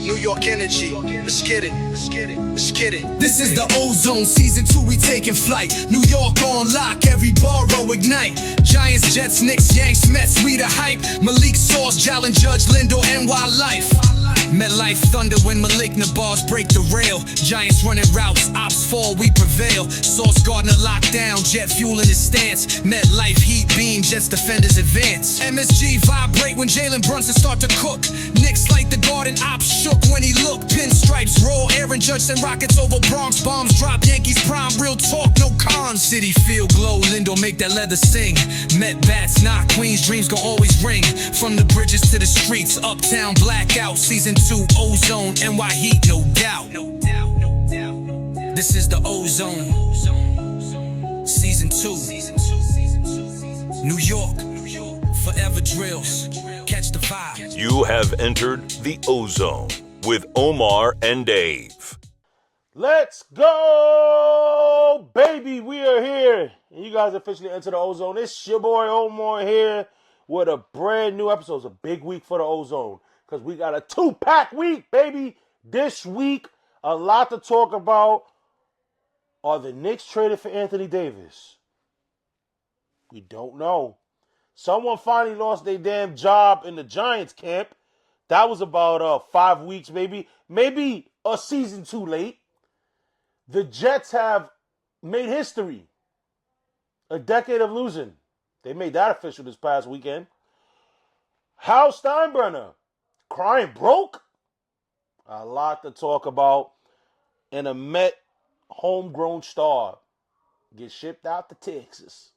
New York energy. Let's get it. Let's get it. Let's get it. This is the Ozone, season 2, we taking flight. New York on lock, every borough ignite. Giants, Jets, Knicks, Yanks, Mets, we the hype. Malik Sauce, Jalen Judge, Lindo, NY Life. MetLife thunder when malignant bars break the rail. Giants running routes, ops fall, we prevail. Sauce Gardner locked down, jet fuel in his stance. MetLife heat beam, Jets defenders advance. MSG vibrate when Jalen Brunson start to cook. Knicks light the garden, ops shook when he looked. Pinstripes roll, Aaron Judge send rockets over Bronx. Bombs drop, Yankees prime, real talk, no cons. City feel glow, Lindo make that leather sing. Met bats knock, Queens dreams gon' always ring. From the bridges to the streets, uptown blackout. Season 2, Ozone, NY Heat, no doubt. This is the Ozone. Season 2. New York, forever drills. Catch the vibe. You have entered the Ozone with Omar and Dave. Let's go, baby. We are here. And you guys officially enter the Ozone. It's your boy Omar here with a brand new episode. It's a big week for the Ozone because we got a 2-pack week, baby. This week, a lot to talk about. Are the Knicks traded for Anthony Davis? We don't know. Someone finally lost their damn job in the Giants camp. That was about 5 weeks, maybe a season too late. The Jets have made history. A decade of losing. They made that official this past weekend. Hal Steinbrenner, crying broke. A lot to talk about. And a Met homegrown star gets shipped out to Texas.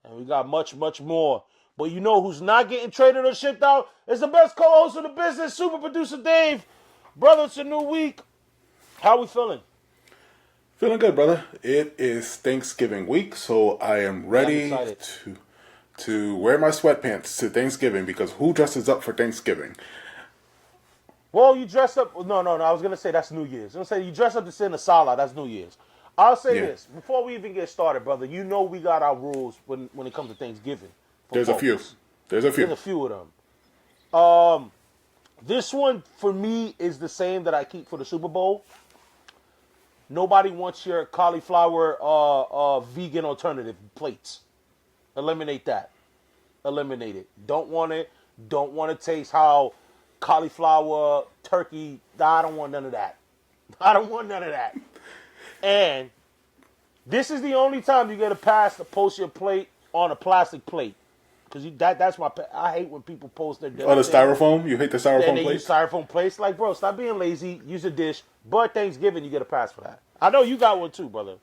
And we got much, much more. But you know who's not getting traded or shipped out? It's the best co-host of the business, super producer Dave. Brother, it's a new week. How we feeling? Feeling good, brother. It is Thanksgiving week, so I am ready to wear my sweatpants to Thanksgiving because who dresses up for Thanksgiving? Well, you dress up. No. I was going to say that's New Year's. I was going to say you dress up to sit in a salad. That's New Year's. I'll say this. Before we even get started, brother, you know we got our rules when it comes to Thanksgiving. There's a few. There's a few of them. This one, for me, is the same that I keep for the Super Bowl. Nobody wants your cauliflower vegan alternative plates. Eliminate that. Eliminate it. Don't want it. Don't want to taste how cauliflower, turkey. I don't want none of that. And this is the only time you get a pass to post your plate on a plastic plate. Because that's my... I hate when people post their... Oh, the styrofoam? You hate the styrofoam plate? plate? Use styrofoam plates. Like, bro, stop being lazy. Use a dish. But Thanksgiving, you get a pass for that. I know you got one too, brother.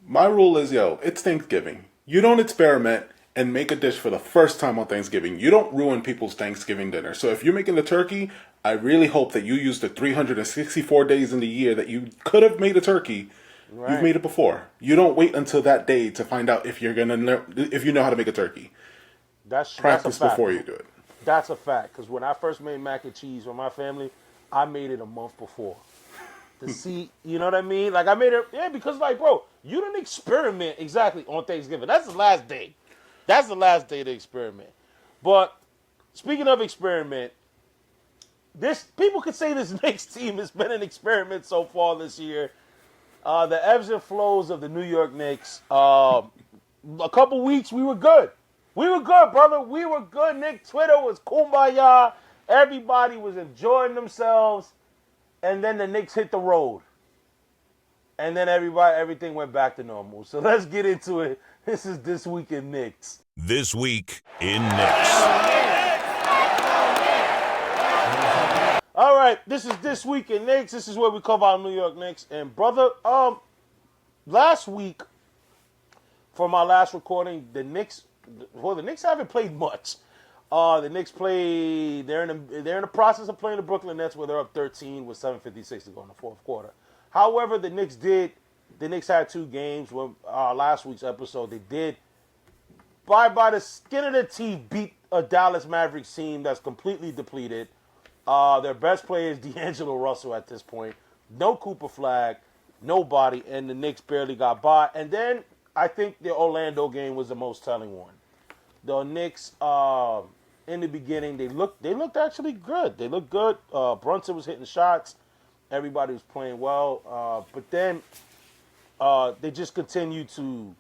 My rule is, it's Thanksgiving. You don't experiment and make a dish for the first time on Thanksgiving. You don't ruin people's Thanksgiving dinner. So if you're making the turkey, I really hope that you use the 364 days in the year that you could have made a turkey. Right. You've made it before. You don't wait until that day to find out if you know how to make a turkey. Practice before you do it. That's a fact. Because when I first made mac and cheese with my family, I made it a month before. To see, you know what I mean? Like, I made it, because, like, bro, you didn't experiment exactly on Thanksgiving. That's the last day. That's the last day to experiment. But, speaking of experiment, people could say this Knicks team has been an experiment so far this year. The ebbs and flows of the New York Knicks. A couple weeks, we were good. We were good, brother. We were good. Nick, Twitter was kumbaya. Everybody was enjoying themselves. And then the Knicks hit the road. And then everything went back to normal. So let's get into it. This is This Week in Knicks. This Week in Knicks. All right, this is This Week in Knicks. This is where we cover our New York Knicks. And brother, last week, for my last recording, the Knicks haven't played much. The Knicks they're in the process of playing the Brooklyn Nets where they're up 13 with 7:56 to go in the fourth quarter. However, the Knicks had 2 games. Last week's episode, they did by the skin of their teeth beat a Dallas Mavericks team that's completely depleted. Their best player is D'Angelo Russell at this point. No Cooper Flag, nobody, and the Knicks barely got by. And then I think the Orlando game was the most telling one. The Knicks in the beginning. They looked actually good. They looked good. Brunson was hitting shots. Everybody was playing well. But then they just continued to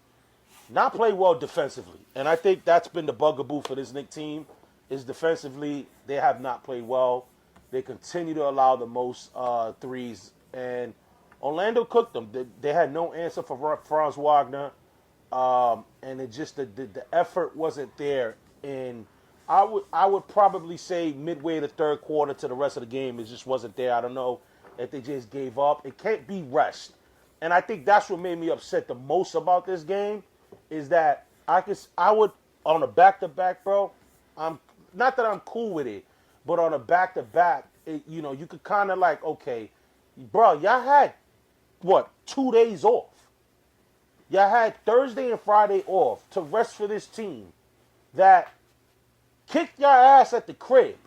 not play well defensively. And I think that's been the bugaboo for this Knicks team, is defensively they have not played well. They continue to allow the most threes. And Orlando cooked them. They had no answer for Franz Wagner. And it just the effort wasn't there. And I would probably say midway the third quarter to the rest of the game, it just wasn't there. I don't know if they just gave up. It can't be rushed. And I think that's what made me upset the most about this game, is that I would on a back-to-back, bro. I'm not that I'm cool with it, but on a back-to-back, you could kind of like, okay, bro, y'all had what, 2 days off. Y'all had Thursday and Friday off to rest for this team that kicked your ass at the crib.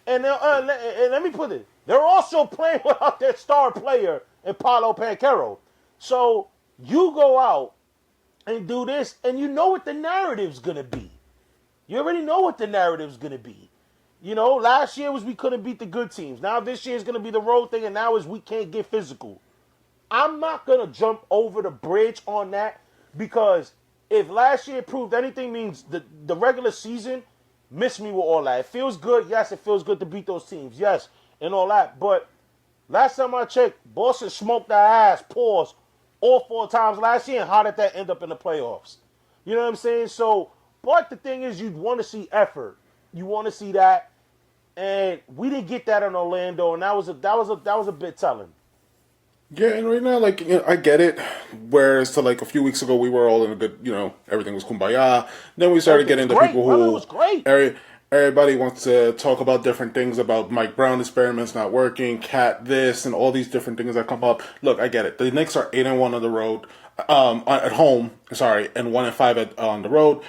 And let me put it, they're also playing without their star player in Paolo Banchero. So you go out and do this, and you know what the narrative's going to be. You already know what the narrative's going to be. Last year was we couldn't beat the good teams. Now this year is going to be the road thing, and now is we can't get physical. I'm not going to jump over the bridge on that, because if last year proved anything, means the regular season missed me with all that. It feels good. Yes, it feels good to beat those teams. Yes, and all that. But last time I checked, Boston smoked their ass, pause, all 4 times last year, and how did that end up in the playoffs? You know what I'm saying? So, but the thing is, you'd want to see effort. You want to see that, and we didn't get that in Orlando, and that was a bit telling. Yeah, and right now, I get it. Whereas to a few weeks ago, we were all in a good, everything was kumbaya. Then we started getting the people who, it was great. Everybody wants to talk about different things about Mike Brown experiments not working, cat this, and all these different things that come up. Look, I get it. The Knicks are 8-1 on the road, at home. Sorry, and 1-5 on the road.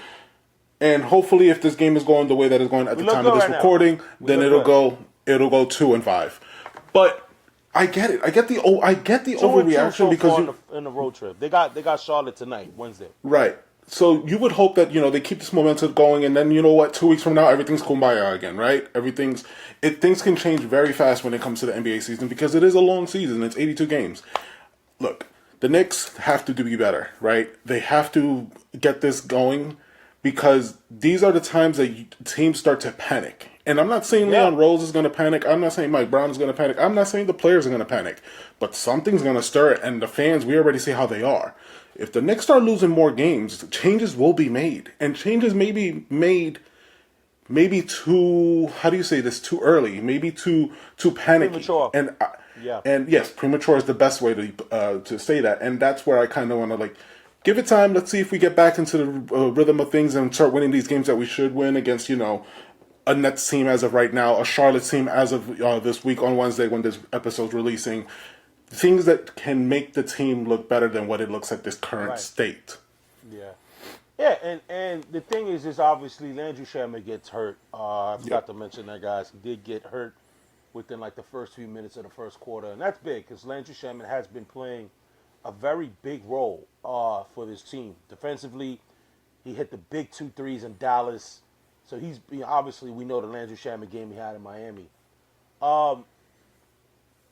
And hopefully, if this game is going the way that it's going at the time of this recording, then it'll go 2-5. But I get it. I get the overreaction because in the road trip, they got Charlotte tonight, Wednesday. Right. So you would hope that they keep this momentum going, and then 2 weeks from now everything's kumbaya again, right? Things can change very fast when it comes to the NBA season, because it is a long season. It's 82 games. Look, the Knicks have to be better, right? They have to get this going, because these are the times that teams start to panic. And I'm not saying Leon Rose is going to panic. I'm not saying Mike Brown is going to panic. I'm not saying the players are going to panic. But something's going to stir it. And the fans, we already see how they are. If the Knicks start losing more games, changes will be made. And changes may be made maybe too, how do you say this, too early. Maybe too panicky. Premature. And yes, premature is the best way to say that. And that's where I kind of want to give it time. Let's see if we get back into the rhythm of things and start winning these games that we should win against, a Nets team as of right now, a Charlotte team as of this week on Wednesday when this episode's releasing. Things that can make the team look better than what it looks at this current state. Yeah. Yeah, and the thing is obviously Landry Shamet gets hurt. I forgot to mention that, guys. He did get hurt within the first few minutes of the first quarter. And that's big, because Landry Shamet has been playing a very big role for this team. Defensively, he hit the big 2 threes in Dallas. So he's obviously, we know the Landry Shamet game he had in Miami.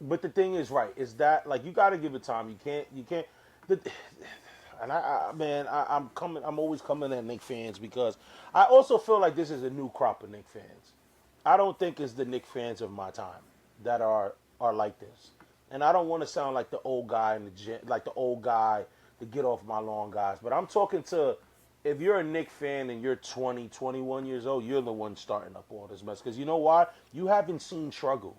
But the thing is, right, is that you got to give it time. You can't. And I'm always coming at Knicks fans, because I also feel like this is a new crop of Knicks fans. I don't think it's the Knicks fans of my time that are like this. And I don't want to sound like the old guy in the gym, like the old guy, the get off my lawn guys. But I'm talking to, if you're a Knicks fan and you're 20, 21 years old, you're the one starting up all this mess. Because you know why? You haven't seen struggle.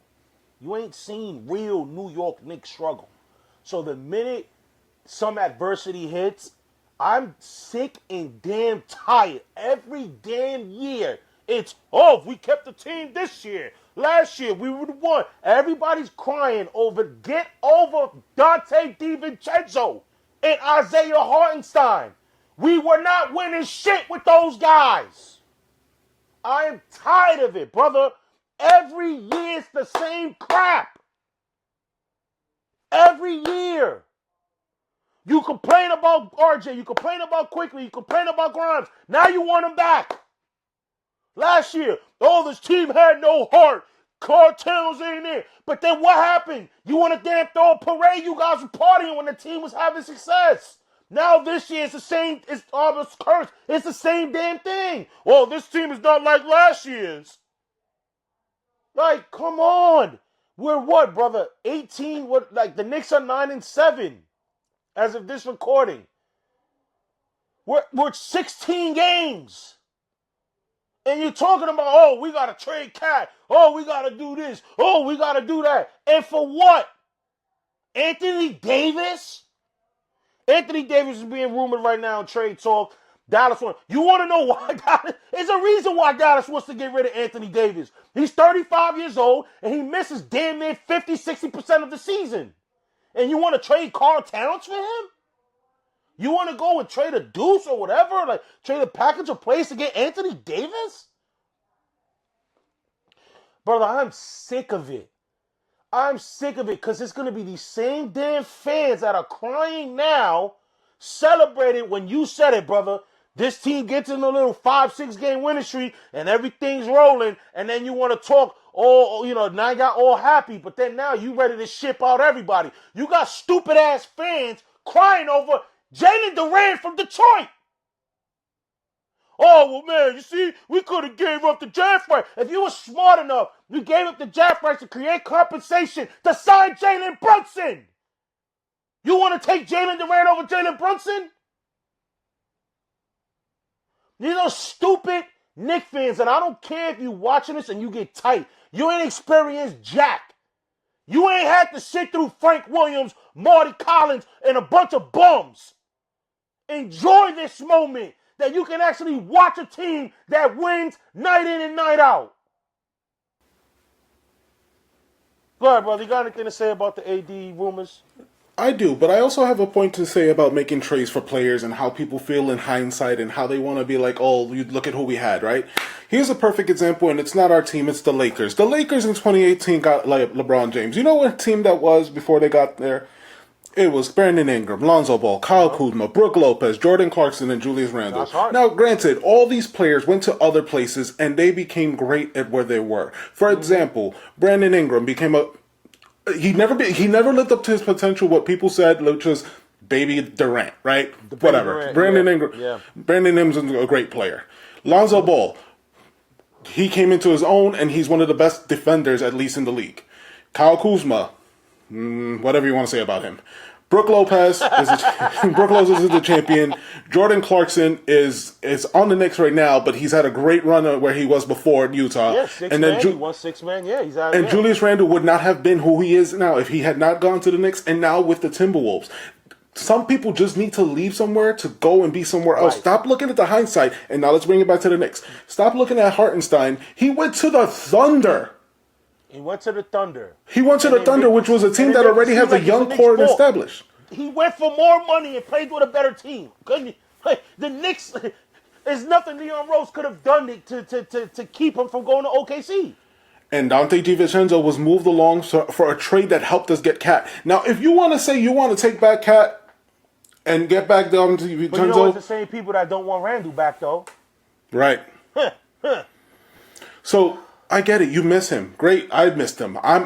You ain't seen real New York Knicks struggle. So the minute some adversity hits, I'm sick and damn tired. Every damn year, it's, we kept the team this year. Last year, we would have won. Everybody's crying get over Dante DiVincenzo and Isaiah Hartenstein. We were not winning shit with those guys. I am tired of it, brother. Every year it's the same crap. Every year. You complain about RJ, you complain about Quickly, you complain about Grimes. Now you want them back. Last year, this team had no heart. Cartels ain't there. But then what happened? You want to damn throw a parade? You guys were partying when the team was having success. Now this year it's the same. It's cursed. It's the same damn thing. Oh, this team is not like last year's. Like, come on. We're what, brother? 18. What? Like the Knicks are 9-7 as of this recording. We're 16 games. And you're talking about, we got to trade Cat. We got to do this. We got to do that. And for what? Anthony Davis? Anthony Davis is being rumored right now in trade talk. Dallas wants. You want to know why Dallas? There's a reason why Dallas wants to get rid of Anthony Davis. He's 35 years old, and he misses damn near 50-60% of the season. And you want to trade Karl Towns for him? You want to go and trade a deuce or whatever? Like, trade a package of plays to get Anthony Davis? Brother, I'm sick of it. I'm sick of it because it's going to be these same damn fans that are crying now, celebrating when you said it, brother. This team gets in a little 5-6 game winning streak and everything's rolling, and then you want to talk, now you got all happy, but then now you ready to ship out everybody. You got stupid ass fans crying over Jalen Durant from Detroit. Oh, well, man, you see, we could have gave up the draft right. If you were smart enough, you gave up the draft rights to create compensation to sign Jalen Brunson. You want to take Jalen Durant over Jalen Brunson? These are stupid Knicks fans, and I don't care if you're watching this and you get tight. You ain't experienced jack. You ain't had to sit through Frank Williams, Marty Collins, and a bunch of bums. Enjoy this moment that you can actually watch a team that wins night in and night out. Go ahead, brother. You got anything to say about the AD rumors? I do, but I also have a point to say about making trades for players and how people feel in hindsight and how they want to be like, you look at who we had, right? Here's a perfect example, and it's not our team, it's the Lakers. The Lakers in 2018 got LeBron James. You know what team that was before they got there? It was Brandon Ingram, Lonzo Ball, Kyle Kuzma, Brook Lopez, Jordan Clarkson, and Julius Randle. Now, granted, all these players went to other places, and they became great at where they were. For example, Brandon Ingram became He never lived up to his potential. What people said, which was baby Durant, right? Whatever. Brandon Ingram. Yeah. Brandon Ingram's a great player. Lonzo Ball. He came into his own, and he's one of the best defenders, at least in the league. Kyle Kuzma. Whatever you want to say about him. Brook Lopez is the champion. Jordan Clarkson is on the Knicks right now, but he's had a great run where he was before in Utah. Yeah, he won 6 man. Yeah, he's out. And Julius Randle would not have been who he is now if he had not gone to the Knicks and now with the Timberwolves. Some people just need to leave somewhere to go and be somewhere else. Right. Stop looking at the hindsight, and now let's bring it back to the Knicks. Stop looking at Hartenstein. He went to the Thunder. He went to the Thunder. Which was a team that already has a young core established. He went for more money and played with a better team. The Knicks, there's nothing Leon Rose could have done to keep him from going to OKC. And Dante DiVincenzo was moved along for a trade that helped us get Cat. Now, if you want to say you want to take back Cat and get back Dante DiVincenzo, but you know it's the same people that don't want Randle back, though. Right. So I get it. You miss him. Great. I missed him. I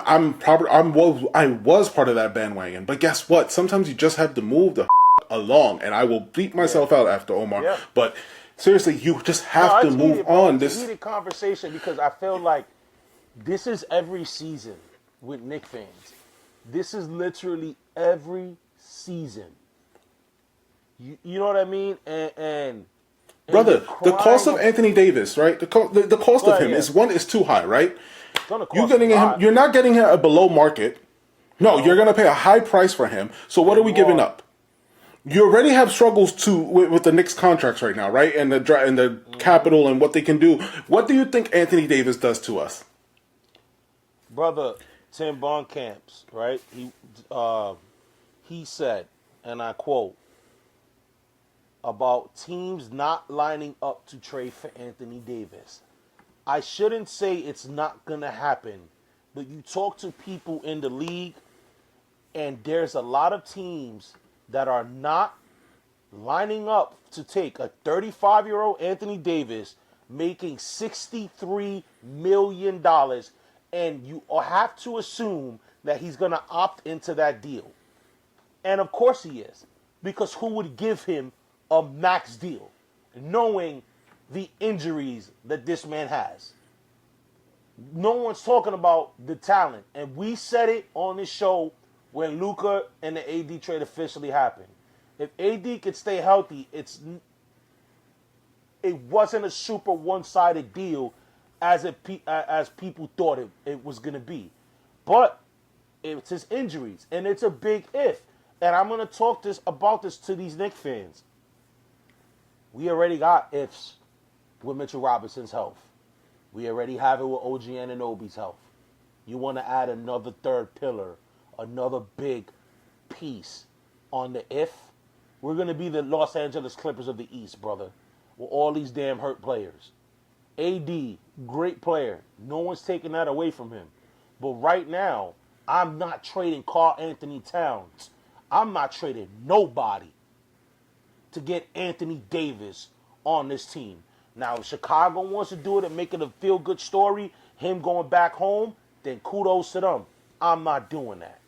was part of that bandwagon. But guess what? Sometimes you just have to move the along. And I will beat myself out after Omar. Yeah. But seriously, you just have to move on. It's a heated conversation because I feel like this is every season with Knicks fans. This is literally every season. You know what I mean? And brother, the cost of Anthony Davis, right? The cost of him is too high, right? You're not getting him at below market. No, you're going to pay a high price for him. So what are we giving up? You already have struggles with the Knicks contracts right now, right? And the capital and what they can do. What do you think Anthony Davis does to us? Brother, Tim Bonkamps, right? He said, and I quote, about teams not lining up to trade for Anthony Davis. I shouldn't say it's not going to happen, but you talk to people in the league, and there's a lot of teams that are not lining up to take a 35-year-old Anthony Davis making $63 million, and you have to assume that he's going to opt into that deal. And of course he is, because who would give him a max deal, knowing the injuries that this man has? No one's talking about the talent. And we said it on this show when Luka and the AD trade officially happened. If AD could stay healthy, it wasn't a super one-sided deal as people thought it was going to be. But it's his injuries, and it's a big if. And I'm going to talk about this to these Knicks fans. We already got ifs with Mitchell Robinson's health. We already have it with OG Anunoby's health. You want to add another third pillar, another big piece on the if? We're going to be the Los Angeles Clippers of the East, brother, with all these damn hurt players. AD, great player. No one's taking that away from him. But right now, I'm not trading Karl Anthony Towns. I'm not trading nobody to get Anthony Davis on this team. Now, if Chicago wants to do it and make it a feel-good story, him going back home, then kudos to them. I'm not doing that.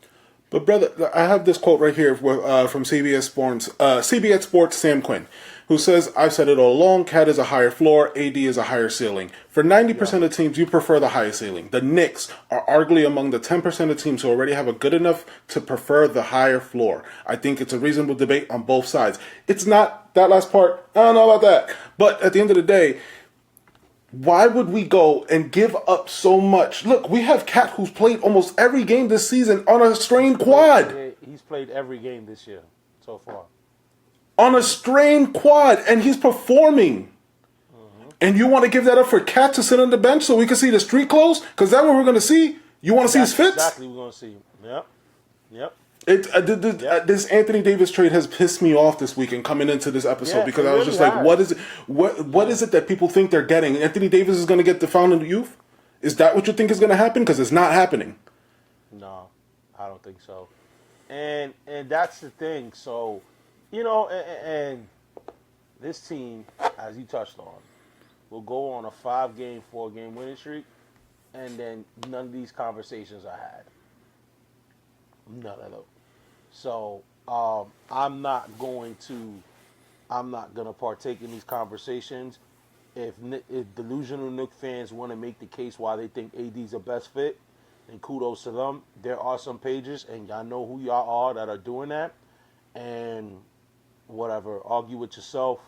But brother, I have this quote right here from CBS Sports Sam Quinn, who says, "I've said it all along, Cat is a higher floor, AD is a higher ceiling. For 90% of teams, you prefer the higher ceiling. The Knicks are arguably among the 10% of teams who already have a good enough to prefer the higher floor. I think it's a reasonable debate on both sides." It's not that last part. I don't know about that. But at the end of the day, why would we go and give up so much? Look, we have Cat who's played almost every game this season on a strained quad. He's played every game this year so far. On a strained quad, and he's performing. Mm-hmm. And you want to give that up for Cat to sit on the bench so we can see the street clothes? Because that's what we're going to see? You want to see his fits? Exactly what we're going to see. Yep. This Anthony Davis trade has pissed me off this weekend coming into this episode because I was just like, what is it? What is it that people think they're getting? Anthony Davis is going to get the fountain of youth? Is that what you think is going to happen? Because it's not happening. No, I don't think so. And that's the thing. So, and this team, as you touched on, will go on a 5-game, 4-game winning streak, and then none of these conversations are had. None of them. So I'm not going to partake in these conversations. If delusional Knicks fans want to make the case why they think AD's the best fit, then kudos to them. There are some pages, and y'all know who y'all are that are doing that. And whatever, argue with yourself.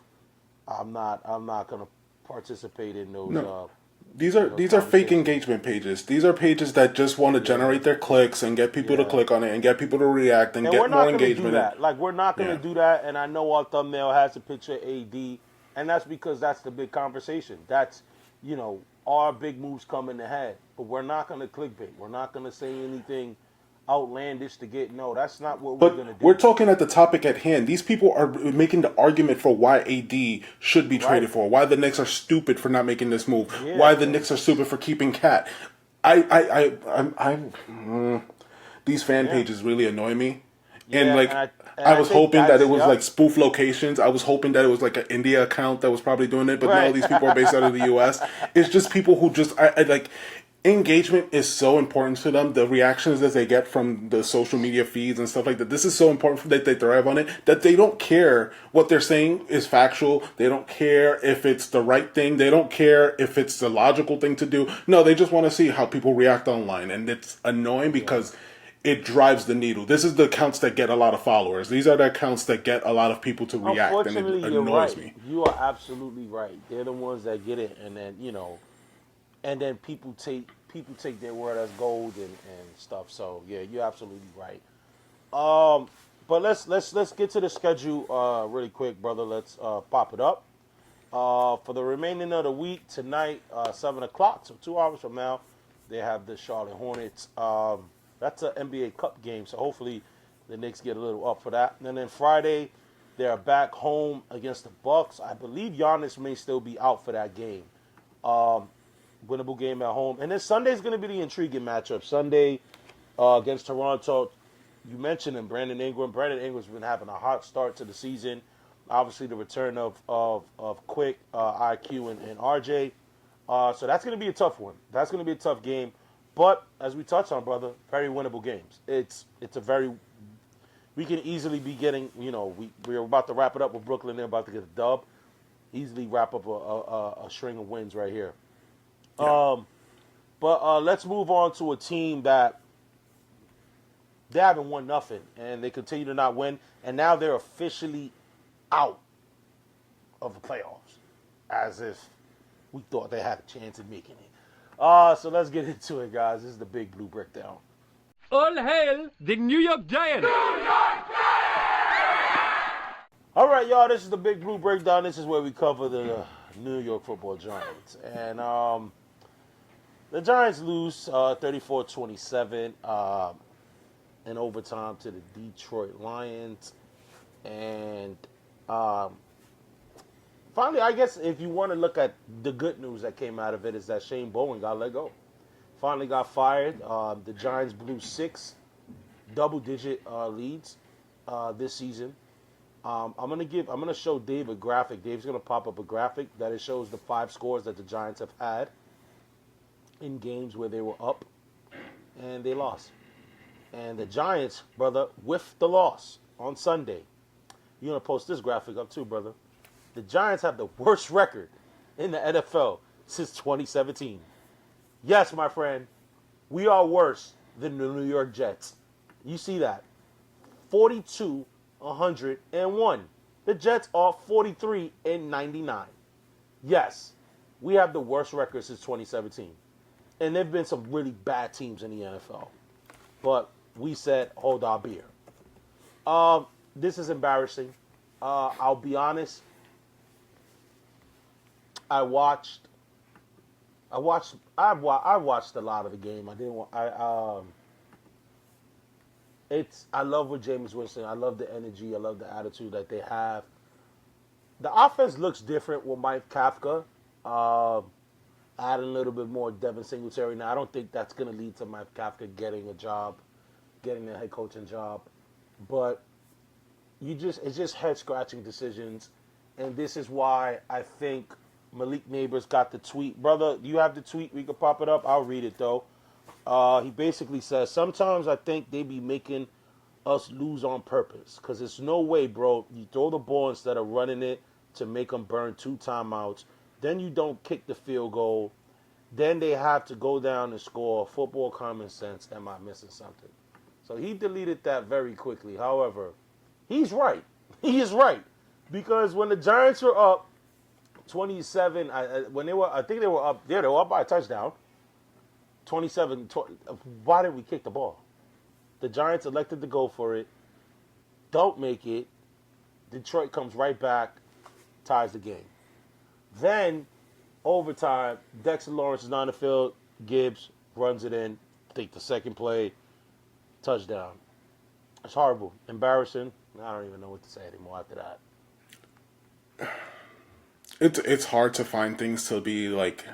I'm not going to participate in those. No. These are fake engagement pages. These are pages that just want to generate their clicks and get people to click on it and get people to react and get more engagement. We're not going to do that. And I know our thumbnail has a picture of AD, and that's because that's the big conversation. That's, our big moves coming ahead. But we're not going to clickbait. We're not going to say anything outlandish to get. No, that's not what we're going to do. We're talking at the topic at hand. These people are making the argument for why AD should be traded for, why the Knicks are stupid for not making this move, why the Knicks are stupid for keeping Cat. These fan pages really annoy me. And I was hoping that it was like spoof locations. I was hoping that it was like an India account that was probably doing it, but no, these people are based out of the U.S. It's just people who just engagement is so important to them. The reactions that they get from the social media feeds and stuff like that. This is so important that they thrive on it, that they don't care what they're saying is factual. They don't care if it's the right thing. They don't care if it's the logical thing to do. No, they just want to see how people react online. And it's annoying because it drives the needle. This is the accounts that get a lot of followers. These are the accounts that get a lot of people to react. And it annoys me. You are absolutely right. They're the ones that get it. And then, and then people take their word as gold and stuff. So yeah, you're absolutely right. But let's get to the schedule really quick, brother. Let's pop it up. For the remaining of the week tonight, 7:00, so 2 hours from now, they have the Charlotte Hornets. That's an NBA Cup game, so hopefully the Knicks get a little up for that. And then Friday, they're back home against the Bucks. I believe Giannis may still be out for that game. Winnable game at home. And then Sunday's going to be the intriguing matchup. Sunday against Toronto. You mentioned him, Brandon Ingram. Brandon Ingram's been having a hot start to the season. Obviously, the return of Quick, IQ, and RJ. So that's going to be a tough one. That's going to be a tough game. But as we touched on, brother, very winnable games. It's a very we can easily be getting. We're about to wrap it up with Brooklyn. They're about to get a dub. Easily wrap up a string of wins right here. Yeah. But let's move on to a team that they haven't won nothing, and they continue to not win, and now they're officially out of the playoffs, as if we thought they had a chance at making it. So let's get into it, guys. This is the Big Blue Breakdown. All hail the New York Giants! All right, y'all, this is the Big Blue Breakdown. This is where we cover the New York Football Giants. And the Giants lose 34-27 in overtime to the Detroit Lions. And finally, I guess if you want to look at the good news that came out of it is that Shane Bowen got let go. Finally got fired. The Giants blew 6 double-digit leads this season. I'm gonna show Dave a graphic. Dave's gonna pop up a graphic that it shows the 5 scores that the Giants have had in games where they were up and they lost. And the Giants, brother, with the loss on Sunday, you're gonna post this graphic up too, brother. The Giants have the worst record in the NFL since 2017. Yes, my friend, we are worse than the New York Jets. You see that? 42-101. The Jets are 43-99. Yes, we have the worst record since 2017. And there have been some really bad teams in the NFL. But we said, hold our beer. This is embarrassing. I'll be honest. I watched a lot of the game. I love with Jameis Winston. I love the energy. I love the attitude that they have. The offense looks different with Mike Kafka. Adding a little bit more Devin Singletary. Now, I don't think that's going to lead to Mike Kafka getting a job, getting a head coaching job. But it's just head-scratching decisions. And this is why I think Malik Neighbors got the tweet. Brother, you have the tweet? We can pop it up. I'll read it, though. He basically says, sometimes I think they be making us lose on purpose. Because it's no way, bro. You throw the ball instead of running it to make them burn 2 timeouts. Then you don't kick the field goal. Then they have to go down and score. Football common sense. Am I missing something? So he deleted that very quickly. However, he's right. He is right. Because when the Giants were up 27, I think they were up by a touchdown. 27, why did we kick the ball? The Giants elected to go for it. Don't make it. Detroit comes right back, ties the game. Then, overtime, Dexter Lawrence is on the field. Gibbs runs it in. Take the second play. Touchdown. It's horrible. Embarrassing. I don't even know what to say anymore after that. It's hard to find things to be like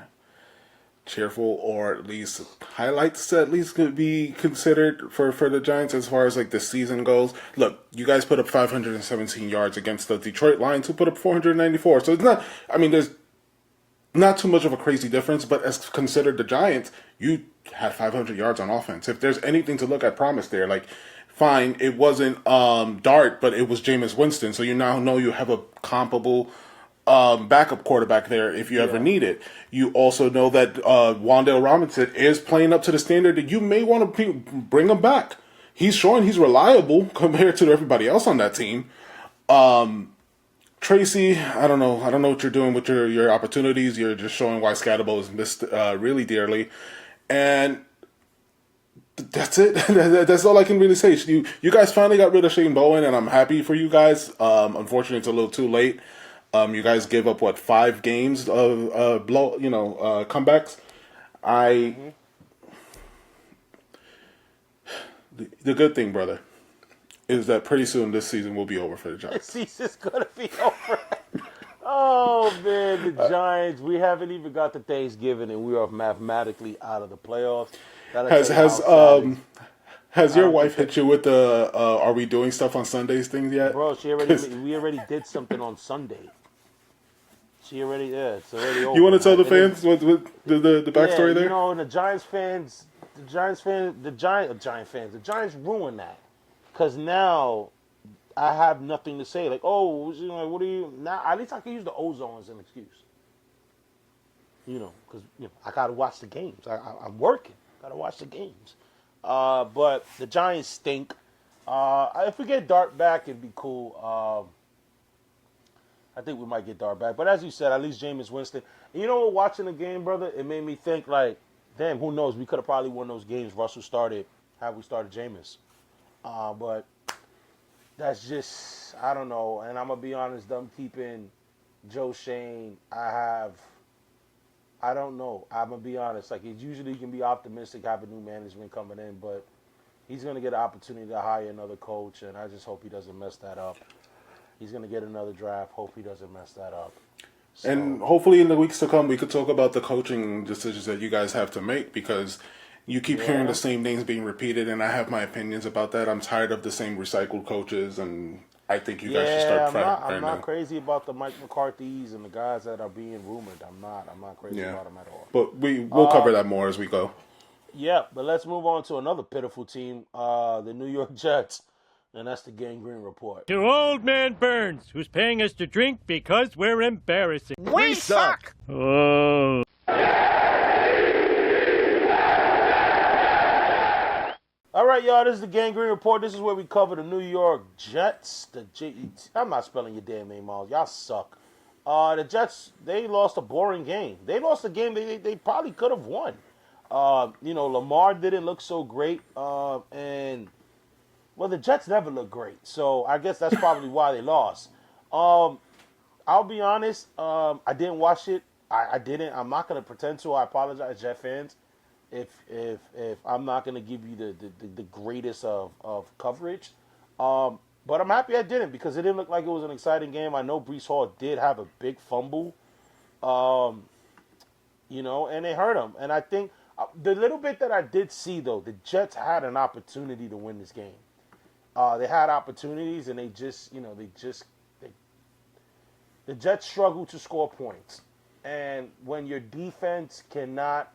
cheerful, or at least highlights to at least could be considered for the Giants as far as like the season goes. Look, you guys put up 517 yards against the Detroit Lions, who put up 494. So it's not, I mean, there's not too much of a crazy difference, but as considered the Giants, you had 500 yards on offense. If there's anything to look at promise there, like, fine, it wasn't Dart, but it was Jameis Winston, so you now know you have a comparable backup quarterback there if you ever need it. You also know that Wan'Dale Robinson is playing up to the standard that you may want to bring him back. He's showing he's reliable compared to everybody else on that team. Tracy, I don't know what you're doing with your opportunities. You're just showing why Scatterbo is missed really dearly. And that's it. That's all I can really say. You guys finally got rid of Shane Bowen, and I'm happy for you guys. Unfortunately, it's a little too late. You guys gave up 5 games of comebacks. The good thing, brother, is that pretty soon this season will be over for the Giants. This season's gonna be over. Oh man, the Giants. We haven't even got to Thanksgiving, and we are mathematically out of the playoffs. Has I your don't wife think hit you with the "Are we doing stuff on Sundays" things yet? bro, we already did something on Sunday. It's already over. You want to tell the And fans what the yeah, backstory there? you know, and the Giants fans, the Giants ruined that because now I have nothing to say. Like, oh, you know, what do you now? At least I can use the ozone as an excuse. You know, because I gotta watch the games. I'm working. Gotta watch the games. But the Giants stink. If we get Dart back, it'd be cool. I think we might get Dart back. But as you said, at least Jameis Winston. And you know what? Watching the game, brother, it made me think like, damn, who knows? We could have probably won those games. Russell started. Had we started Jameis. But that's just, I don't know. And I'm gonna be honest, them keeping Joe Shane, I don't know. I'm gonna be honest. Like, it usually can be optimistic, have a new management coming in, but he's gonna get an opportunity to hire another coach, and I just hope he doesn't mess that up. He's gonna get another draft. Hope he doesn't mess that up. So, And hopefully in the weeks to come, we could talk about the coaching decisions that you guys have to make, because you keep hearing the same names being repeated, and I have my opinions about that. I'm tired of the same recycled coaches, and I think you guys should start trying. I'm not crazy about the Mike McCarthy's and the guys that are being rumored. I'm not crazy about them at all. But we'll cover that more as we go. Yeah, but let's move on to another pitiful team, the New York Jets, and that's the Gangrene Report. To Old Man Burns, who's paying us to drink because we're embarrassing. We suck. Oh. All right, y'all, this is the Gangrene Report. This is where we cover the New York Jets. I'm not spelling your damn name, Miles. Y'all suck. The Jets, they lost a boring game. They lost a game they probably could have won. Lamar didn't look so great, and the Jets never look great. So I guess that's probably why they lost. I'll be honest. I didn't watch it. I didn't. I'm not going to pretend to. I apologize, Jet fans, if I'm not going to give you the greatest of coverage. But I'm happy I didn't, because it didn't look like it was an exciting game. I know Breece Hall did have a big fumble, and it hurt him. And I think the little bit that I did see, though, the Jets had an opportunity to win this game. They had opportunities, and the Jets struggled to score points. And when your defense cannot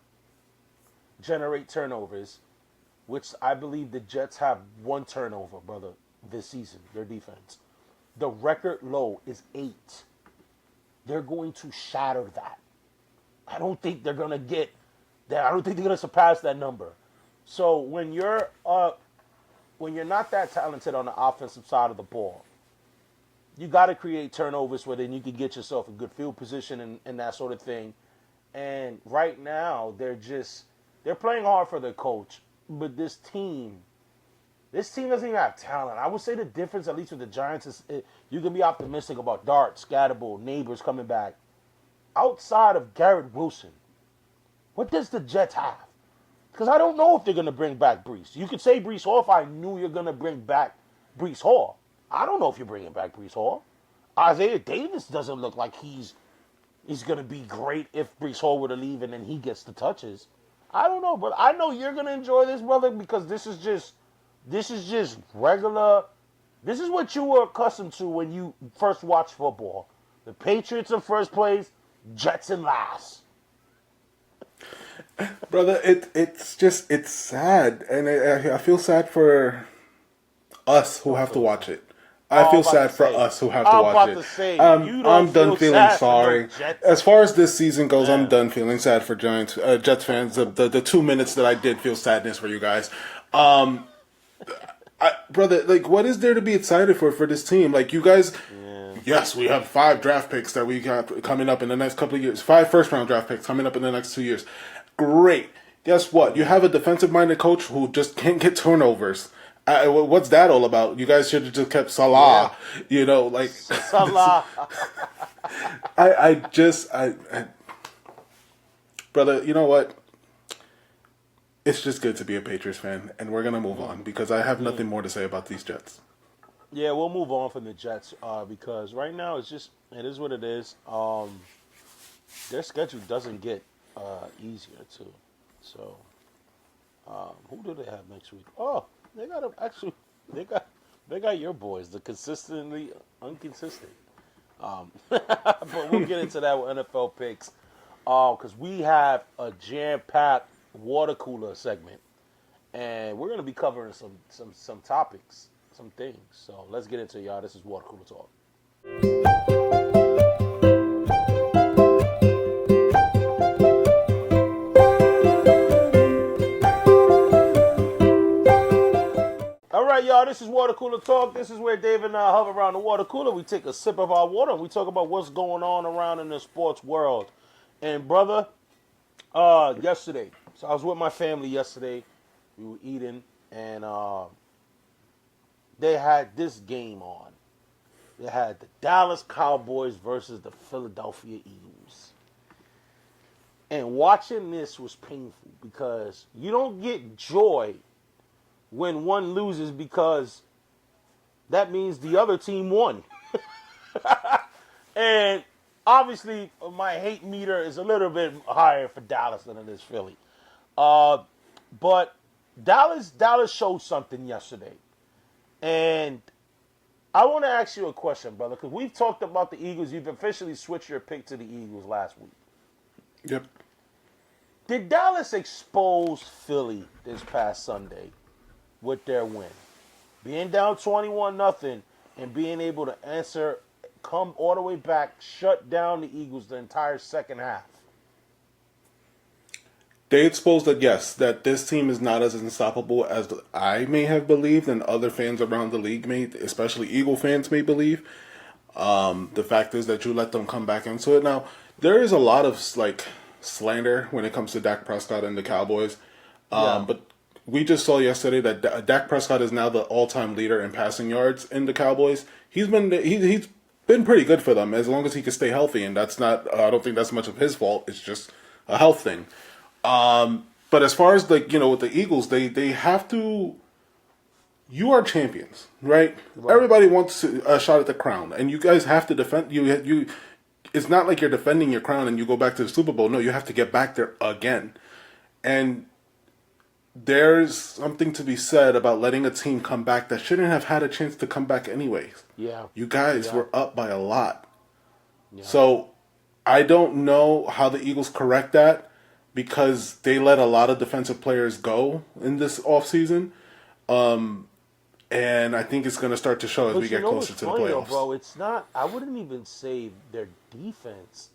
generate turnovers, which I believe the Jets have one turnover, brother, this season, their defense. The record low is 8. They're going to shatter that. I don't think they're going to get that. I don't think they're going to surpass that number. So when you're not that talented on the offensive side of the ball, you got to create turnovers where then you can get yourself a good field position and that sort of thing. And right now, they're playing hard for their coach, but this team doesn't even have talent. I would say the difference, at least with the Giants, is you can be optimistic about Dart, Scatterable, Neighbors coming back. Outside of Garrett Wilson, what does the Jets have? Because I don't know if they're going to bring back Breece. You could say Breece Hall if I knew you're going to bring back Breece Hall. I don't know if you're bringing back Breece Hall. Isaiah Davis doesn't look like he's going to be great if Breece Hall were to leave and then he gets the touches. I don't know, but I know you're going to enjoy this, brother, because this is just regular. This is what you were accustomed to when you first watched football. The Patriots in first place, Jets in last. Brother, it's sad, and I feel sad for us who have to watch it. I feel sad for us who have to watch it. I'm done feeling sorry. As far as this season goes, I'm done feeling sad for Jets fans. The 2 minutes that I did feel sadness for you guys. Brother, like, what is there to be excited for this team? Like, you guys, yes, we have 5 draft picks that we got coming up in the next couple of years. 5 first-round draft picks coming up in the next 2 years. Great. Guess what? You have a defensive-minded coach who just can't get turnovers. What's that all about? You guys should have just kept Salah. Yeah. Salah. Brother, you know what? It's just good to be a Patriots fan, and we're going to move on because I have nothing more to say about these Jets. Yeah, we'll move on from the Jets because right now it is what it is. Their schedule doesn't get easier, too. So, who do they have next week? Oh, They got actually. They got your boys, the consistently inconsistent. But we'll get into that with NFL picks, because we have a jam-packed water cooler segment, and we're gonna be covering some topics, some things. So let's get into it, y'all. This is water cooler talk. All right, y'all, this is Water Cooler Talk. This is where Dave and I hover around the water cooler. We take a sip of our water and we talk about what's going on around in the sports world. And, brother, yesterday, so I was with my family yesterday. We were eating, and they had this game on. They had the Dallas Cowboys versus the Philadelphia Eagles. And watching this was painful because you don't get joy when one loses, because that means the other team won. And obviously my hate meter is a little bit higher for Dallas than it is Philly. But Dallas showed something yesterday. And I want to ask you a question, brother, because we've talked about the Eagles. You've officially switched your pick to the Eagles last week. Yep. Did Dallas expose Philly this past Sunday with their win? Being down 21-0 and being able to answer, come all the way back, shut down the Eagles the entire second half. They exposed that, yes, that this team is not as unstoppable as I may have believed and other fans around the league may, especially Eagle fans, may believe. The fact is that you let them come back into it. Now, there is a lot of slander when it comes to Dak Prescott and the Cowboys. But we just saw yesterday that Dak Prescott is now the all-time leader in passing yards in the Cowboys. He's been pretty good for them as long as he can stay healthy, and that's not. I don't think that's much of his fault. It's just a health thing. But as far as with the Eagles, they have to. You are champions, right? Everybody wants a shot at the crown, and you guys have to defend. You. It's not like you're defending your crown and you go back to the Super Bowl. No, you have to get back there again, and there's something to be said about letting a team come back that shouldn't have had a chance to come back anyways. Yeah. You guys were up by a lot. Yeah. So I don't know how the Eagles correct that, because they let a lot of defensive players go in this offseason. And I think it's going to start to show as we get closer to the playoffs. Though, bro, it's not, I wouldn't even say their defense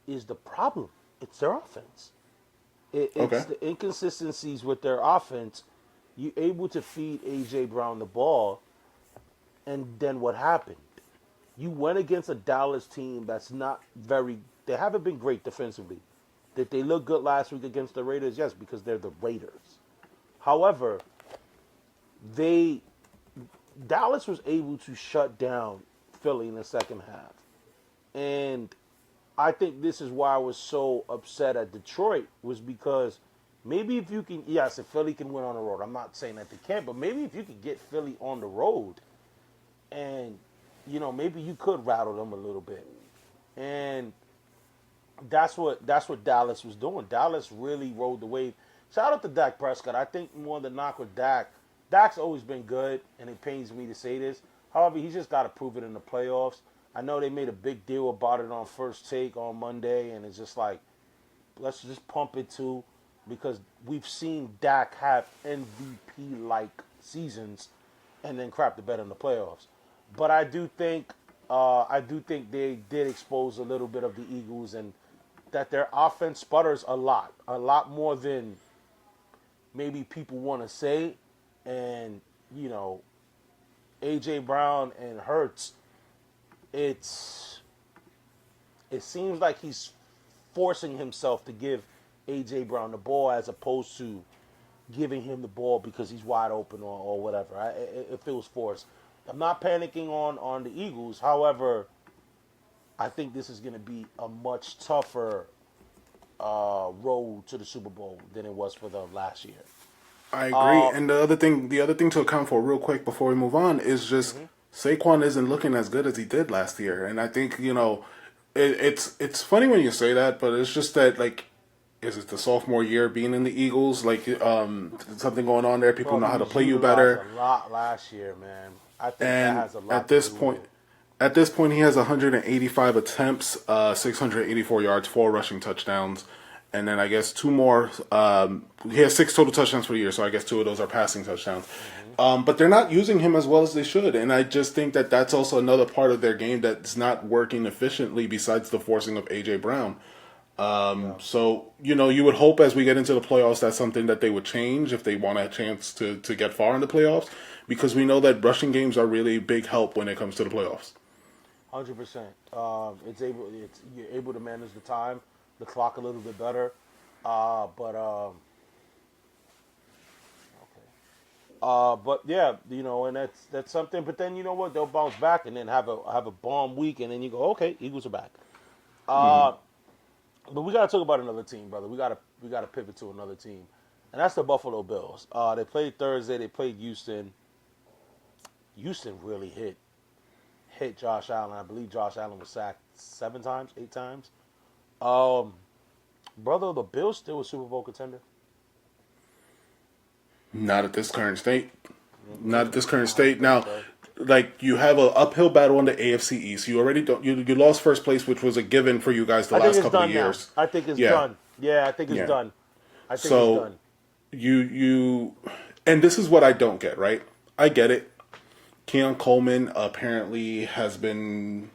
is the problem. It's their offense. It's the inconsistencies with their offense. You're able to feed A.J. Brown the ball, and then what happened? You went against a Dallas team that's not very – they haven't been great defensively. Did they look good last week against the Raiders? Yes, because they're the Raiders. However, Dallas was able to shut down Philly in the second half. And I think this is why I was so upset at Detroit, was because maybe if you can, yes, if Philly can win on the road, I'm not saying that they can't, but maybe if you could get Philly on the road and, maybe you could rattle them a little bit. And that's what Dallas was doing. Dallas really rode the wave. Shout out to Dak Prescott. I think more the knock with Dak's always been good, and it pains me to say this. However, he's just got to prove it in the playoffs. I know they made a big deal about it on First Take on Monday, and it's just like, let's just pump it too, because we've seen Dak have MVP-like seasons and then crap the bed in the playoffs. But I do think they did expose a little bit of the Eagles, and that their offense sputters a lot more than maybe people want to say. And, A.J. Brown and Hurts, it seems like he's forcing himself to give A.J. Brown the ball as opposed to giving him the ball because he's wide open or whatever. It feels forced. I'm not panicking on the Eagles. However, I think this is going to be a much tougher road to the Super Bowl than it was for them last year. I agree. And the other thing to account for real quick before we move on is just Saquon isn't looking as good as he did last year. And I think, it's funny when you say that, but it's just that, is it the sophomore year being in the Eagles? Like, something going on there. People Bro, know how he to was play you utilized better. a lot last year, man. I think that And has a lot at to this do point, with it. at this point, he has 185 attempts, 684 yards, 4 rushing touchdowns, and then I guess 2 more. He has 6 total touchdowns for the year, so I guess 2 of those are passing touchdowns. But they're not using him as well as they should, and I just think that that's also another part of their game that's not working efficiently. Besides the forcing of AJ Brown. So, you would hope as we get into the playoffs, that's something that they would change if they want a chance to get far in the playoffs, because we know that rushing games are really big help when it comes to the playoffs. 100%. You're able to manage the time, the clock a little bit better. But yeah, and that's something. But then you know what? They'll bounce back and then have a bomb week, and then you go, okay, Eagles are back. But we gotta talk about another team, brother. We gotta pivot to another team, and that's the Buffalo Bills. They played Thursday. They played Houston. Houston really hit Josh Allen. I believe Josh Allen was sacked 7 times, 8 times. Brother, the Bills still a Super Bowl contender? Not at this current state. Not at this current state. Now, like, you have an uphill battle in the AFC East. You already don't. You lost first place, which was a given for you guys the last couple of years. I think it's done. Yeah, I think it's done. I think it's done. You and this is what I don't get, right? I get it. Keon Coleman apparently has been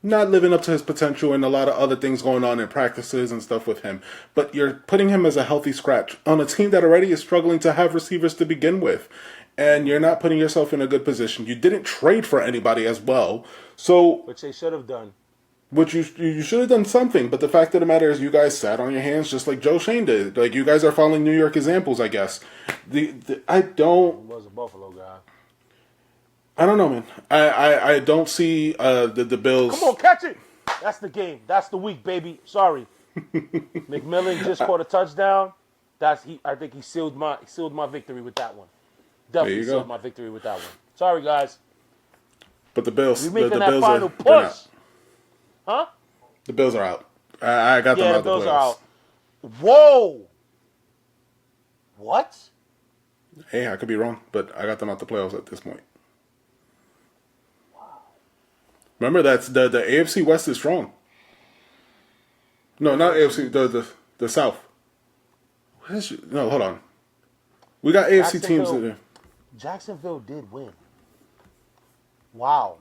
not living up to his potential, and a lot of other things going on in practices and stuff with him. But you're putting him as a healthy scratch on a team that already is struggling to have receivers to begin with. And you're not putting yourself in a good position. You didn't trade for anybody as well. So, which they should have done. Which you should have done something. But the fact of the matter is, you guys sat on your hands just like Joe Shane did. Like, you guys are following New York examples, I guess. I don't. He was a Buffalo guy. I don't know, man. I don't see the Bills. Come on, catch it. That's the game. That's the week, baby. Sorry. McMillan just caught a touchdown. I think he sealed my victory with that one. Definitely sealed my victory with that one. Sorry, guys. But the Bills, we're making the that Bills final push. Huh? The Bills are out. I got them out the the Bills playoffs. are out. Whoa. What? Hey, I could be wrong, but I got them out the playoffs at this point. Wow. Remember, that's the AFC West is strong. No, not AFC. The South. No, hold on. We got AFC teams in there. Jacksonville did win. Wow.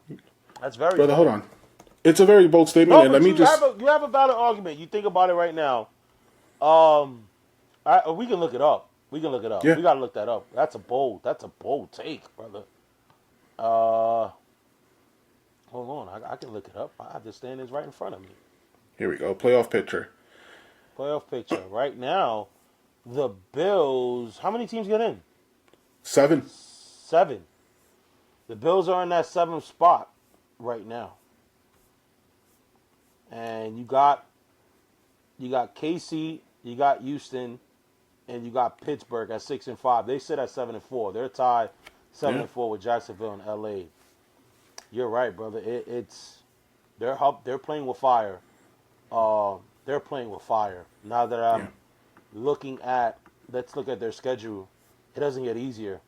That's very Brother, good. hold on. It's a very bold statement. No, and but let me you have a valid argument. You think about it right now. We can look it up. Yeah. We gotta look that up. That's a bold take, brother. Hold on. I can look it up. I have the standings right in front of me. Here we go. Playoff picture. Right now, the Bills. How many teams get in? 7. 7. The Bills are in that 7th spot right now. And you got KC, you got Houston, and you got Pittsburgh at 6 and 5. They sit at 7 and 4. They're tied 7 and 4 with Jacksonville and LA. You're right, brother. They're playing with fire. They're playing with fire. Now that I'm looking at, let's look at their schedule. It doesn't get easier.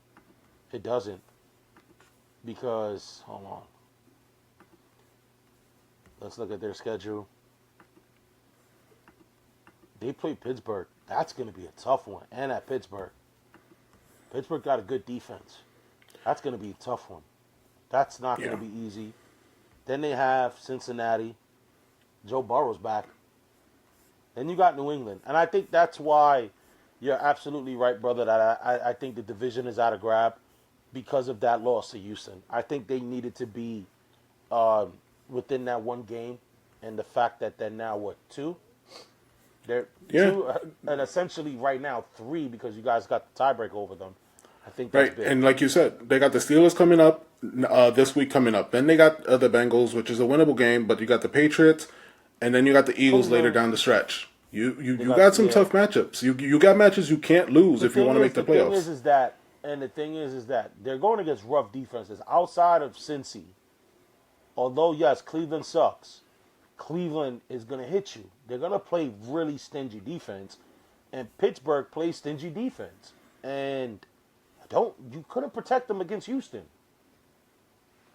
It doesn't. Because, hold on. Let's look at their schedule. They play Pittsburgh. That's going to be a tough one. And at Pittsburgh. Pittsburgh got a good defense. That's going to be a tough one. That's not going to be easy. Then they have Cincinnati. Joe Burrow's back. Then you got New England. And I think that's why you're absolutely right, brother, that I think the division is out of grab because of that loss to Houston. I think they needed to be within that one game, and the fact that they're now, 2? They're 2, and essentially right now 3 because you guys got the tiebreaker over them. I think that's big. And like you said, they got the Steelers coming up this week coming up. Then they got the Bengals, which is a winnable game, but you got the Patriots, and then you got the Eagles later down the stretch. You got some tough matchups. You got matches you can't lose if you want to make the playoffs. The thing is that they're going against rough defenses outside of Cincy. Although yes, Cleveland sucks. Cleveland is going to hit you. They're going to play really stingy defense, and Pittsburgh plays stingy defense. And you couldn't protect them against Houston.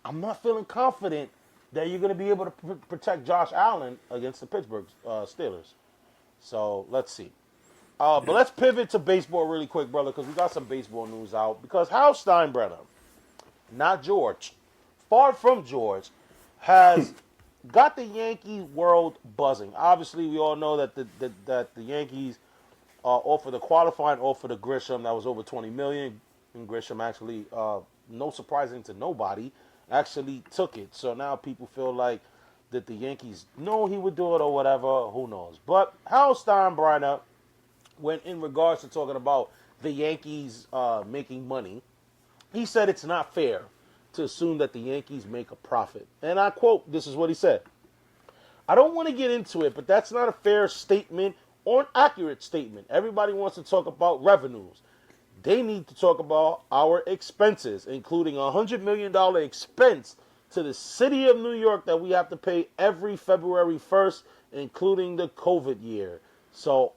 I'm not feeling confident that you're going to be able to protect Josh Allen against the Pittsburgh Steelers. So let's see. But let's pivot to baseball really quick, brother, because we got some baseball news out. Because Hal Steinbrenner, not George, far from George, has got the Yankee world buzzing. Obviously, we all know that the Yankees offered the qualifying offer to Grisham that was over $20 million. And Grisham actually, no surprising to nobody, actually took it. So now people feel like that the Yankees know he would do it or whatever. Who knows? But Hal Steinbrenner, when in regards to talking about the Yankees making money, he said it's not fair to assume that the Yankees make a profit. And I quote, this is what he said. I don't want to get into it, but that's not a fair statement or an accurate statement. Everybody wants to talk about revenues. They need to talk about our expenses, including a $100 million expense to the city of New York that we have to pay every February 1st, including the COVID year. So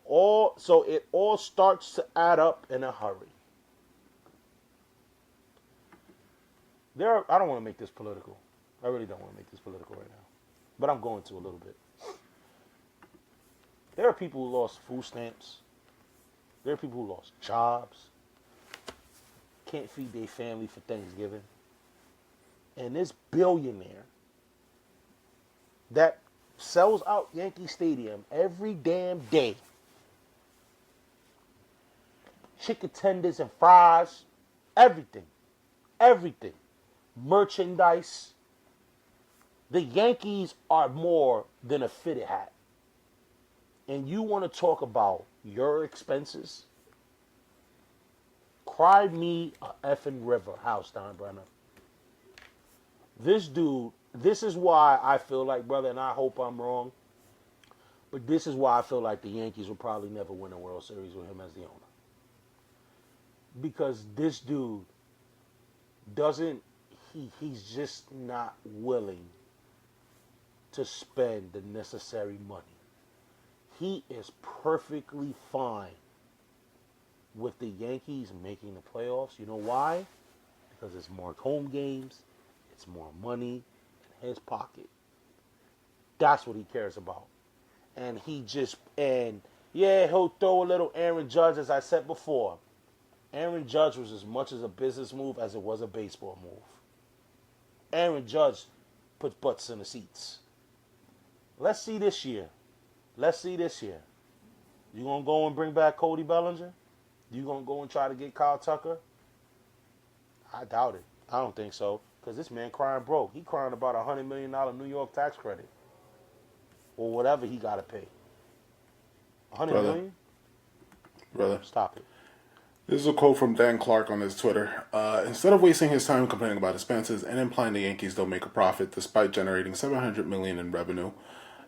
it all starts to add up in a hurry. I don't want to make this political. I really don't want to make this political right now. But I'm going to a little bit. There are people who lost food stamps. There are people who lost jobs. Can't feed their family for Thanksgiving. And this billionaire that sells out Yankee Stadium every damn day. Chicken tenders and fries. Everything. Everything. Merchandise. The Yankees are more than a fitted hat. And you want to talk about your expenses? Cry me a effing river, Hal Steinbrenner. This dude, this is why I feel like, brother, and I hope I'm wrong, but this is why I feel like the Yankees will probably never win a World Series with him as the owner. Because this dude he's just not willing to spend the necessary money. He is perfectly fine with the Yankees making the playoffs. You know why? Because it's more home games, it's more money in his pocket. That's what he cares about. And he'll throw a little Aaron Judge, as I said before. Aaron Judge was as much as a business move as it was a baseball move. Aaron Judge puts butts in the seats. Let's see this year. You going to go and bring back Cody Bellinger? You going to go and try to get Kyle Tucker? I doubt it. I don't think so. Because this man crying broke. He crying about a $100 million New York tax credit. Or whatever he got to pay. $100 million? Brother. Stop it. This is a quote from Dan Clark on his Twitter. Instead of wasting his time complaining about expenses and implying the Yankees don't make a profit despite generating $700 million in revenue,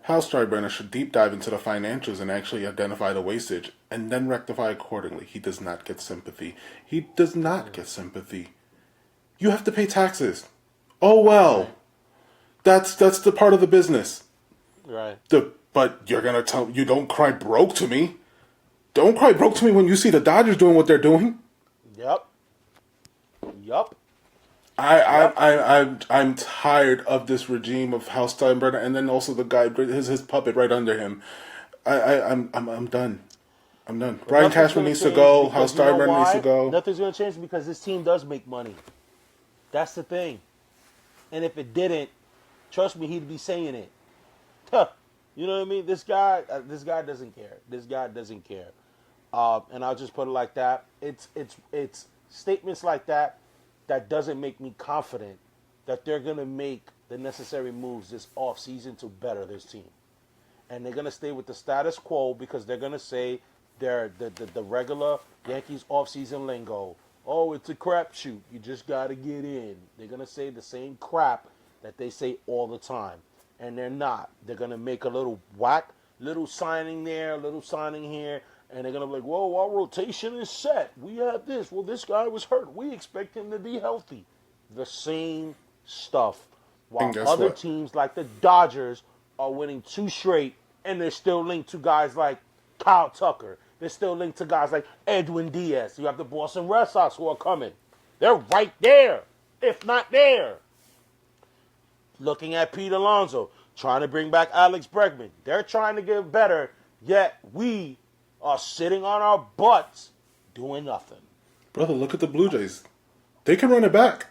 Hal Steinbrenner should deep dive into the financials and actually identify the wastage and then rectify accordingly. He does not get sympathy. You have to pay taxes. Oh well. That's the part of the business. Right. But you're gonna tell you don't cry broke to me. Don't cry broke to me when you see the Dodgers doing what they're doing. Yup. I'm tired of this regime of Hal Steinbrenner, and then also the guy, his puppet right under him. I'm done. Brian Cashman needs to go. Hal Steinbrenner needs to go. Nothing's going to change because this team does make money. That's the thing. And if it didn't, trust me, he'd be saying it. Huh. You know what I mean? This guy doesn't care. And I'll just put it like that. It's statements like that doesn't make me confident that they're going to make the necessary moves this offseason to better this team. And they're going to stay with the status quo because they're going to say they're the regular Yankees offseason lingo. Oh, it's a crapshoot. You just got to get in. They're going to say the same crap that they say all the time. And they're not. They're going to make a little whack, little signing there, a little signing here. And they're going to be like, whoa, our rotation is set. We have this. Well, this guy was hurt. We expect him to be healthy. The same stuff. While other teams like the Dodgers are winning 2 straight, and they're still linked to guys like Kyle Tucker. They're still linked to guys like Edwin Diaz. You have the Boston Red Sox who are coming. They're right there, if not there. Looking at Pete Alonso, trying to bring back Alex Bregman. They're trying to get better, yet we are sitting on our butts doing nothing. Brother, look at the Blue Jays. They can run it back.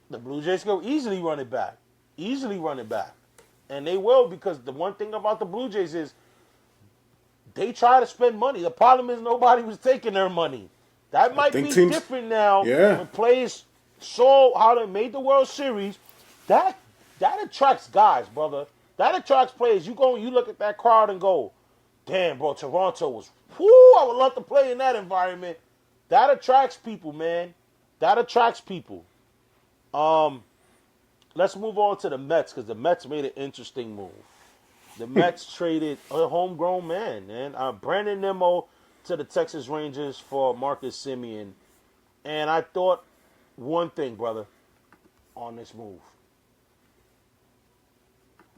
The Blue Jays can easily run it back. Easily run it back. And they will, because the one thing about the Blue Jays is they try to spend money. The problem is nobody was taking their money. That might be different now. Yeah. When players saw how they made the World Series, that attracts guys, brother. That attracts players. You look at that crowd and go, damn, bro, Toronto was, I would love to play in that environment. That attracts people, man. That attracts people. Let's move on to the Mets, because the Mets made an interesting move. The Mets traded a homegrown man, Brandon Nimmo to the Texas Rangers for Marcus Semien. And I thought one thing, brother, on this move.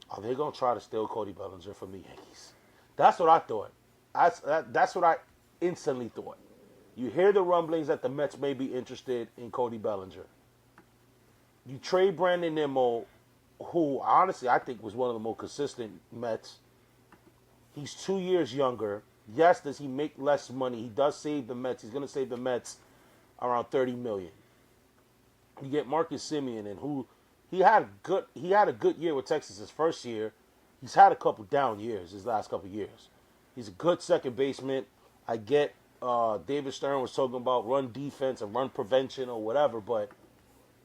Are they going to try to steal Cody Bellinger from the Yankees? That's what I thought. That's what I instantly thought. You hear the rumblings that the Mets may be interested in Cody Bellinger. You trade Brandon Nimmo, who honestly I think was one of the more consistent Mets. He's 2 years younger. Yes, does he make less money? He does save the Mets. He's going to save the Mets around $30 million. You get Marcus Semien, and who he had a good year with Texas his first year. He's had a couple down years his last couple years. He's a good second baseman. I get David Stern was talking about run defense and run prevention or whatever, but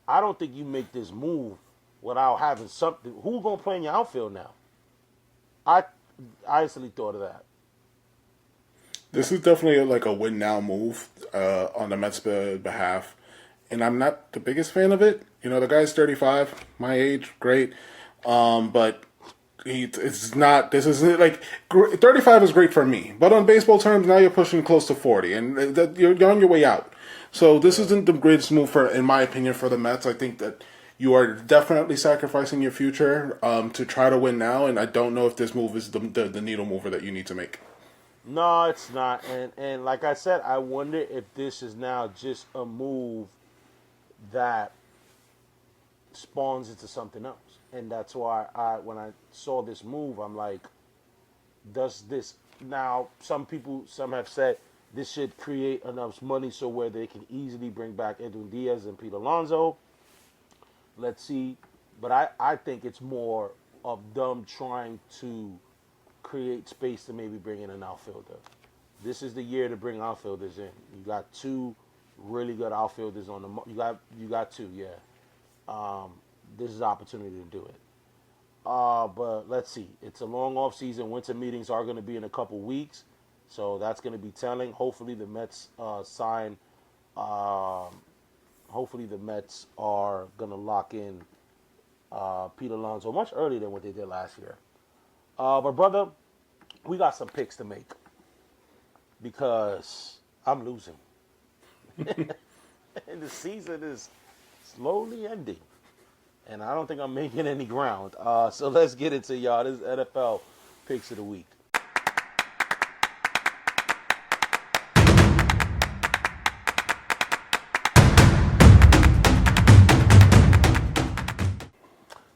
I don't think you make this move without having something. Who's going to play in your outfield now? I instantly thought of that. This is definitely like a win now move on the Mets' behalf. And I'm not the biggest fan of it. You know, the guy's 35, my age, great. But it's not, this isn't like, 35 is great for me. But on baseball terms, now you're pushing close to 40. And you're on your way out. So this isn't the greatest move, in my opinion, for the Mets. I think that you are definitely sacrificing your future to try to win now. And I don't know if this move is the needle mover that you need to make. No, it's not. And like I said, I wonder if this is now just a move that spawns into something else. And that's why when I saw this move, I'm like, does this now? Some have said this should create enough money so where they can easily bring back Edwin Diaz and Pete Alonso. Let's see. But I think it's more of them trying to create space to maybe bring in an outfielder. This is the year to bring outfielders in. You got 2 really good outfielders on the. You got 2, yeah. This is the opportunity to do it. But let's see. It's a long off season. Winter meetings are going to be in a couple weeks, so that's going to be telling. Hopefully the Mets sign. Hopefully the Mets are going to lock in Pete Alonso much earlier than what they did last year. But brother, we got some picks to make because I'm losing. And the season is slowly ending. And I don't think I'm making any ground. So let's get into y'all. This is NFL Picks of the Week.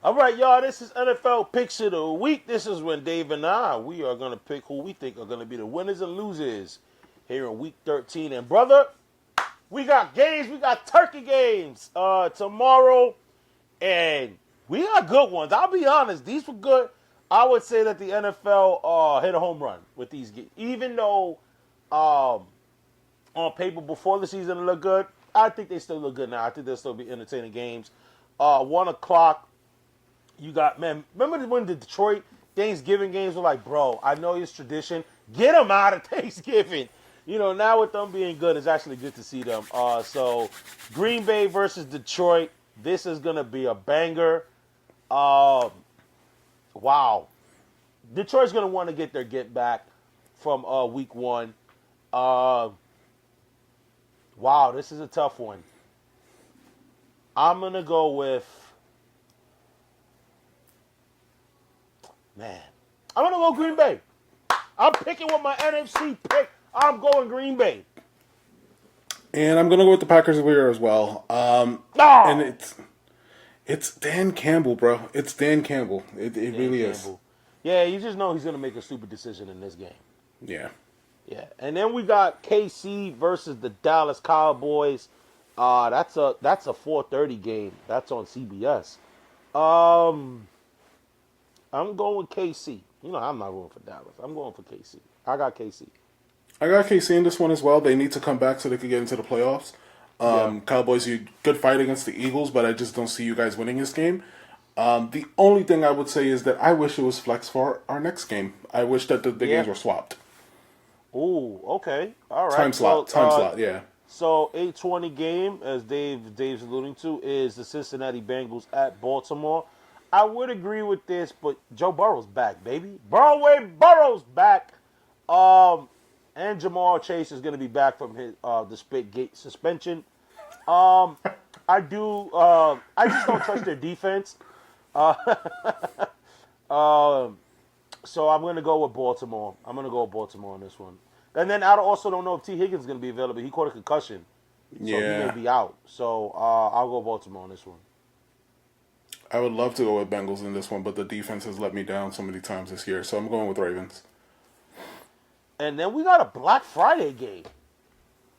All right, y'all, this is NFL Picks of the Week. This is when Dave and we are going to pick who we think are going to be the winners and losers here in Week 13. And, brother, we got games. We got turkey games tomorrow. And we got good ones. I'll be honest. These were good. I would say that the NFL hit a home run with these games. Even though on paper before the season it looked good, I think they still look good now. I think they'll still be entertaining games. 1 o'clock. You got, man, remember when the Detroit Thanksgiving games were like, bro, I know it's tradition. Get them out of Thanksgiving. You know, now with them being good, it's actually good to see them. So, Green Bay versus Detroit. This is going to be a banger. Wow. Detroit's going to want to get their get back from week 1. Wow, this is a tough one. I'm going to go with, man, I'm going to go Green Bay. I'm picking with my NFC pick. I'm going Green Bay. And I'm going to go with the Packers here as well. And it's Dan Campbell, bro. It's Dan Campbell. It really is. Yeah, you just know he's going to make a stupid decision in this game. Yeah. Yeah, and then we got KC versus the Dallas Cowboys. That's a 4:30 game. That's on CBS. I'm going with KC. You know, I'm not going for Dallas. I'm going for KC. I got KC. I got KC in this one as well. They need to come back so they can get into the playoffs. Cowboys, you good fight against the Eagles, but I just don't see you guys winning this game. The only thing I would say is that I wish it was flex for our next game. I wish that the games were swapped. Ooh, okay. All right. Time slot, yeah. So 8:20 game, as Dave's alluding to, is the Cincinnati Bengals at Baltimore. I would agree with this, but Joe Burrow's back, baby. Burrow's back. And Jamar Chase is going to be back from his the spit gate suspension. I just don't trust their defense. So I'm going to go with Baltimore. I'm going to go with Baltimore on this one. And then I also don't know if T. Higgins is going to be available. He caught a concussion. So he may be out. So I'll go Baltimore on this one. I would love to go with Bengals in this one, but the defense has let me down so many times this year. So I'm going with Ravens. And then we got a Black Friday game.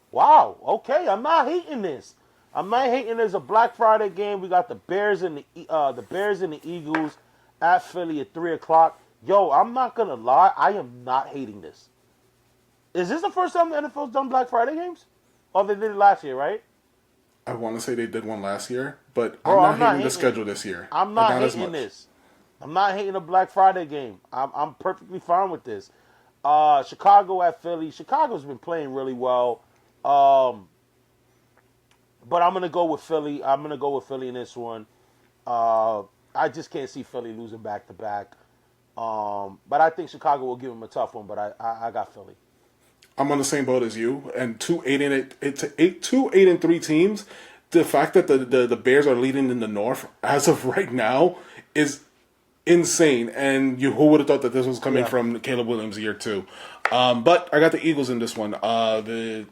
Wow. Okay, I'm not hating this. I'm not hating there's a Black Friday game. We got the Bears and the Eagles at Philly at 3:00. Yo, I'm not gonna lie, I am not hating this. Is this the first time the NFL's done Black Friday games? Oh, they did it last year, right? I want to say they did one last year, but I'm not hating the schedule this year. I'm not hating this. I'm not hating a Black Friday game. I'm perfectly fine with this. Chicago at Philly. Chicago's been playing really well. But I'm going to go with Philly. I'm going to go with Philly in this one. I just can't see Philly losing back-to-back. But I think Chicago will give them a tough one, but I got Philly. I'm on the same boat as you, and 8-3 teams. The fact that the Bears are leading in the North as of right now is insane. And who would have thought that this was coming from Caleb Williams year 2? But I got the Eagles in this one. The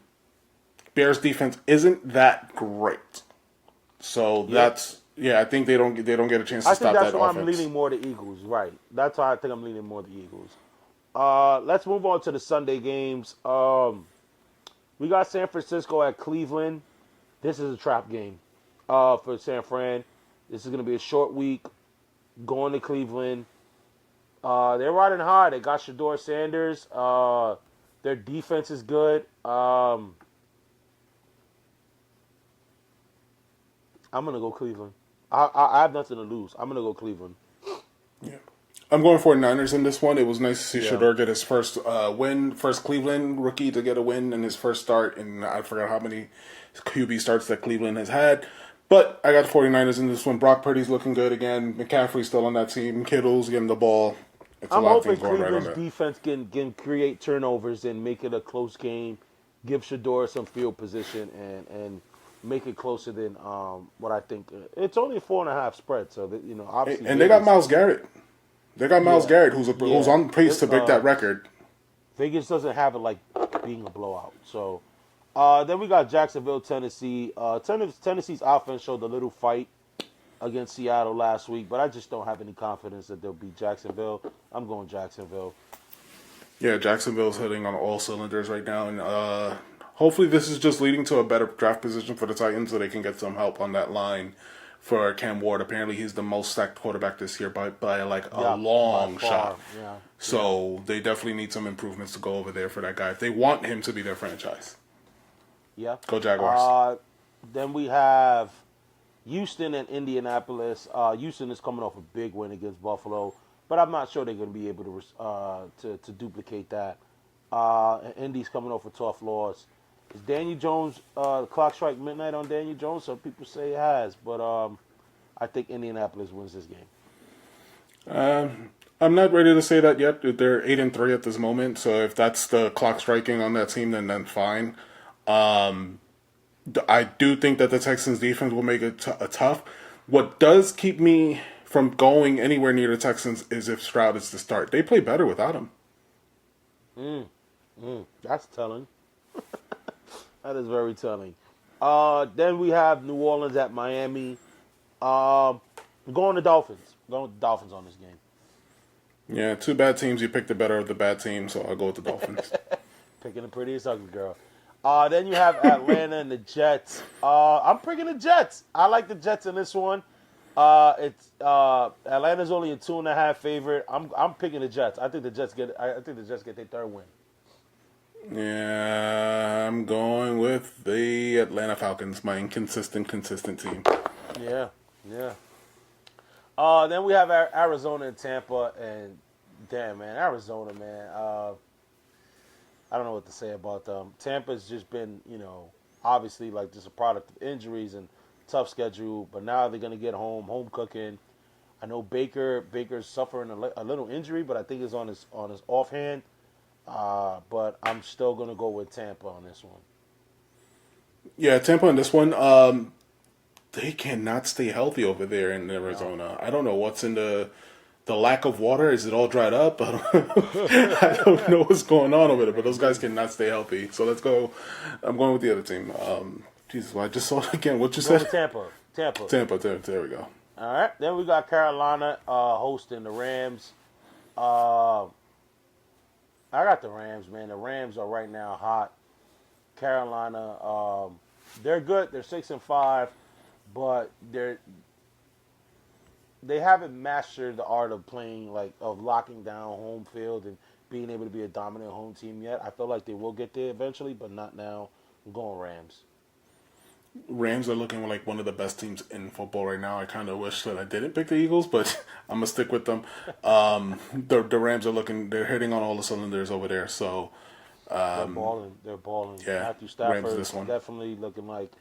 Bears defense isn't that great, so I think they don't get a chance to stop that offense. I think that's why I'm leaning more the Eagles. Right, that's why I think I'm leaning more the Eagles. Let's move on to the Sunday games. We got San Francisco at Cleveland. This is a trap game for San Fran. This is going to be a short week. Going to Cleveland. They're riding hard. They got Shador Sanders. Their defense is good. I'm going to go Cleveland. I have nothing to lose. I'm going to go Cleveland. Yeah. I'm going 49ers in this one. It was nice to see Shador get his first win. First Cleveland rookie to get a win in his first start. And I forgot how many QB starts that Cleveland has had. But I got the 49ers in this one. Brock Purdy's looking good again. McCaffrey's still on that team. Kittle's getting the ball. It's a lot of things going right on there. I'm hoping Cleveland's defense can create turnovers and make it a close game. Give Shador some field position and make it closer than what I think. It's only a 4.5 spread. So, that, obviously. And they got Myles Garrett. They got Myles Garrett, who's on pace to break that record. Vegas doesn't have it like being a blowout. So then we got Jacksonville, Tennessee. Tennessee's offense showed a little fight against Seattle last week, but I just don't have any confidence that they'll beat Jacksonville. I'm going Jacksonville. Yeah, Jacksonville's hitting on all cylinders right now, and hopefully this is just leading to a better draft position for the Titans so they can get some help on that line. For Cam Ward, apparently he's the most stacked quarterback this year by a long shot. Yeah. So they definitely need some improvements to go over there for that guy if they want him to be their franchise. Yeah. Go Jaguars. Then we have Houston and Indianapolis. Houston is coming off a big win against Buffalo, but I'm not sure they're going to be able to duplicate that. Indy's coming off a tough loss. Is Daniel Jones, the clock strike midnight on Daniel Jones? Some people say it has, but I think Indianapolis wins this game. I'm not ready to say that yet. They're 8-3 at this moment, so if that's the clock striking on that team, then fine. I do think that the Texans' defense will make it tough. What does keep me from going anywhere near the Texans is if Stroud is to start. They play better without him. That's telling. That is very telling. Then we have New Orleans at Miami. Going to Dolphins. Going with the Dolphins on this game. Yeah, two bad teams. You picked the better of the bad team, so I'll go with the Dolphins. Picking the prettiest ugly girl. Then you have Atlanta and the Jets. I'm picking the Jets. I like the Jets in this one. It's Atlanta's only a 2.5 favorite. I'm picking the Jets. I think the Jets get their third win. Yeah, I'm going with the Atlanta Falcons, my consistent team. Yeah. Then we have Arizona and Tampa, and damn, man, Arizona, man. I don't know what to say about them. Tampa's just been, obviously like just a product of injuries and tough schedule, but now they're gonna get home cooking. I know Baker's suffering a little injury, but I think it's on his offhand. But I'm still gonna go with Tampa on this one. Yeah, Tampa on this one. They cannot stay healthy over there in Arizona. I don't know what's in the lack of water. Is it all dried up? I don't know what's going on over there, but those guys cannot stay healthy. So let's go. I'm going with the other team. Jesus, I just saw it again. What you said? Tampa. There we go. All right. Then we got Carolina hosting the Rams. I got the Rams, man. The Rams are right now hot. Carolina, they're good. They're 6-5, but they haven't mastered the art of playing, of locking down home field and being able to be a dominant home team yet. I feel like they will get there eventually, but not now. I'm going Rams. Rams are looking like one of the best teams in football right now. I kind of wish that I didn't pick the Eagles, but I'm going to stick with them. The Rams are they're hitting on all the cylinders over there. So they're balling. Yeah, Matthew Stafford Rams this one. definitely looking like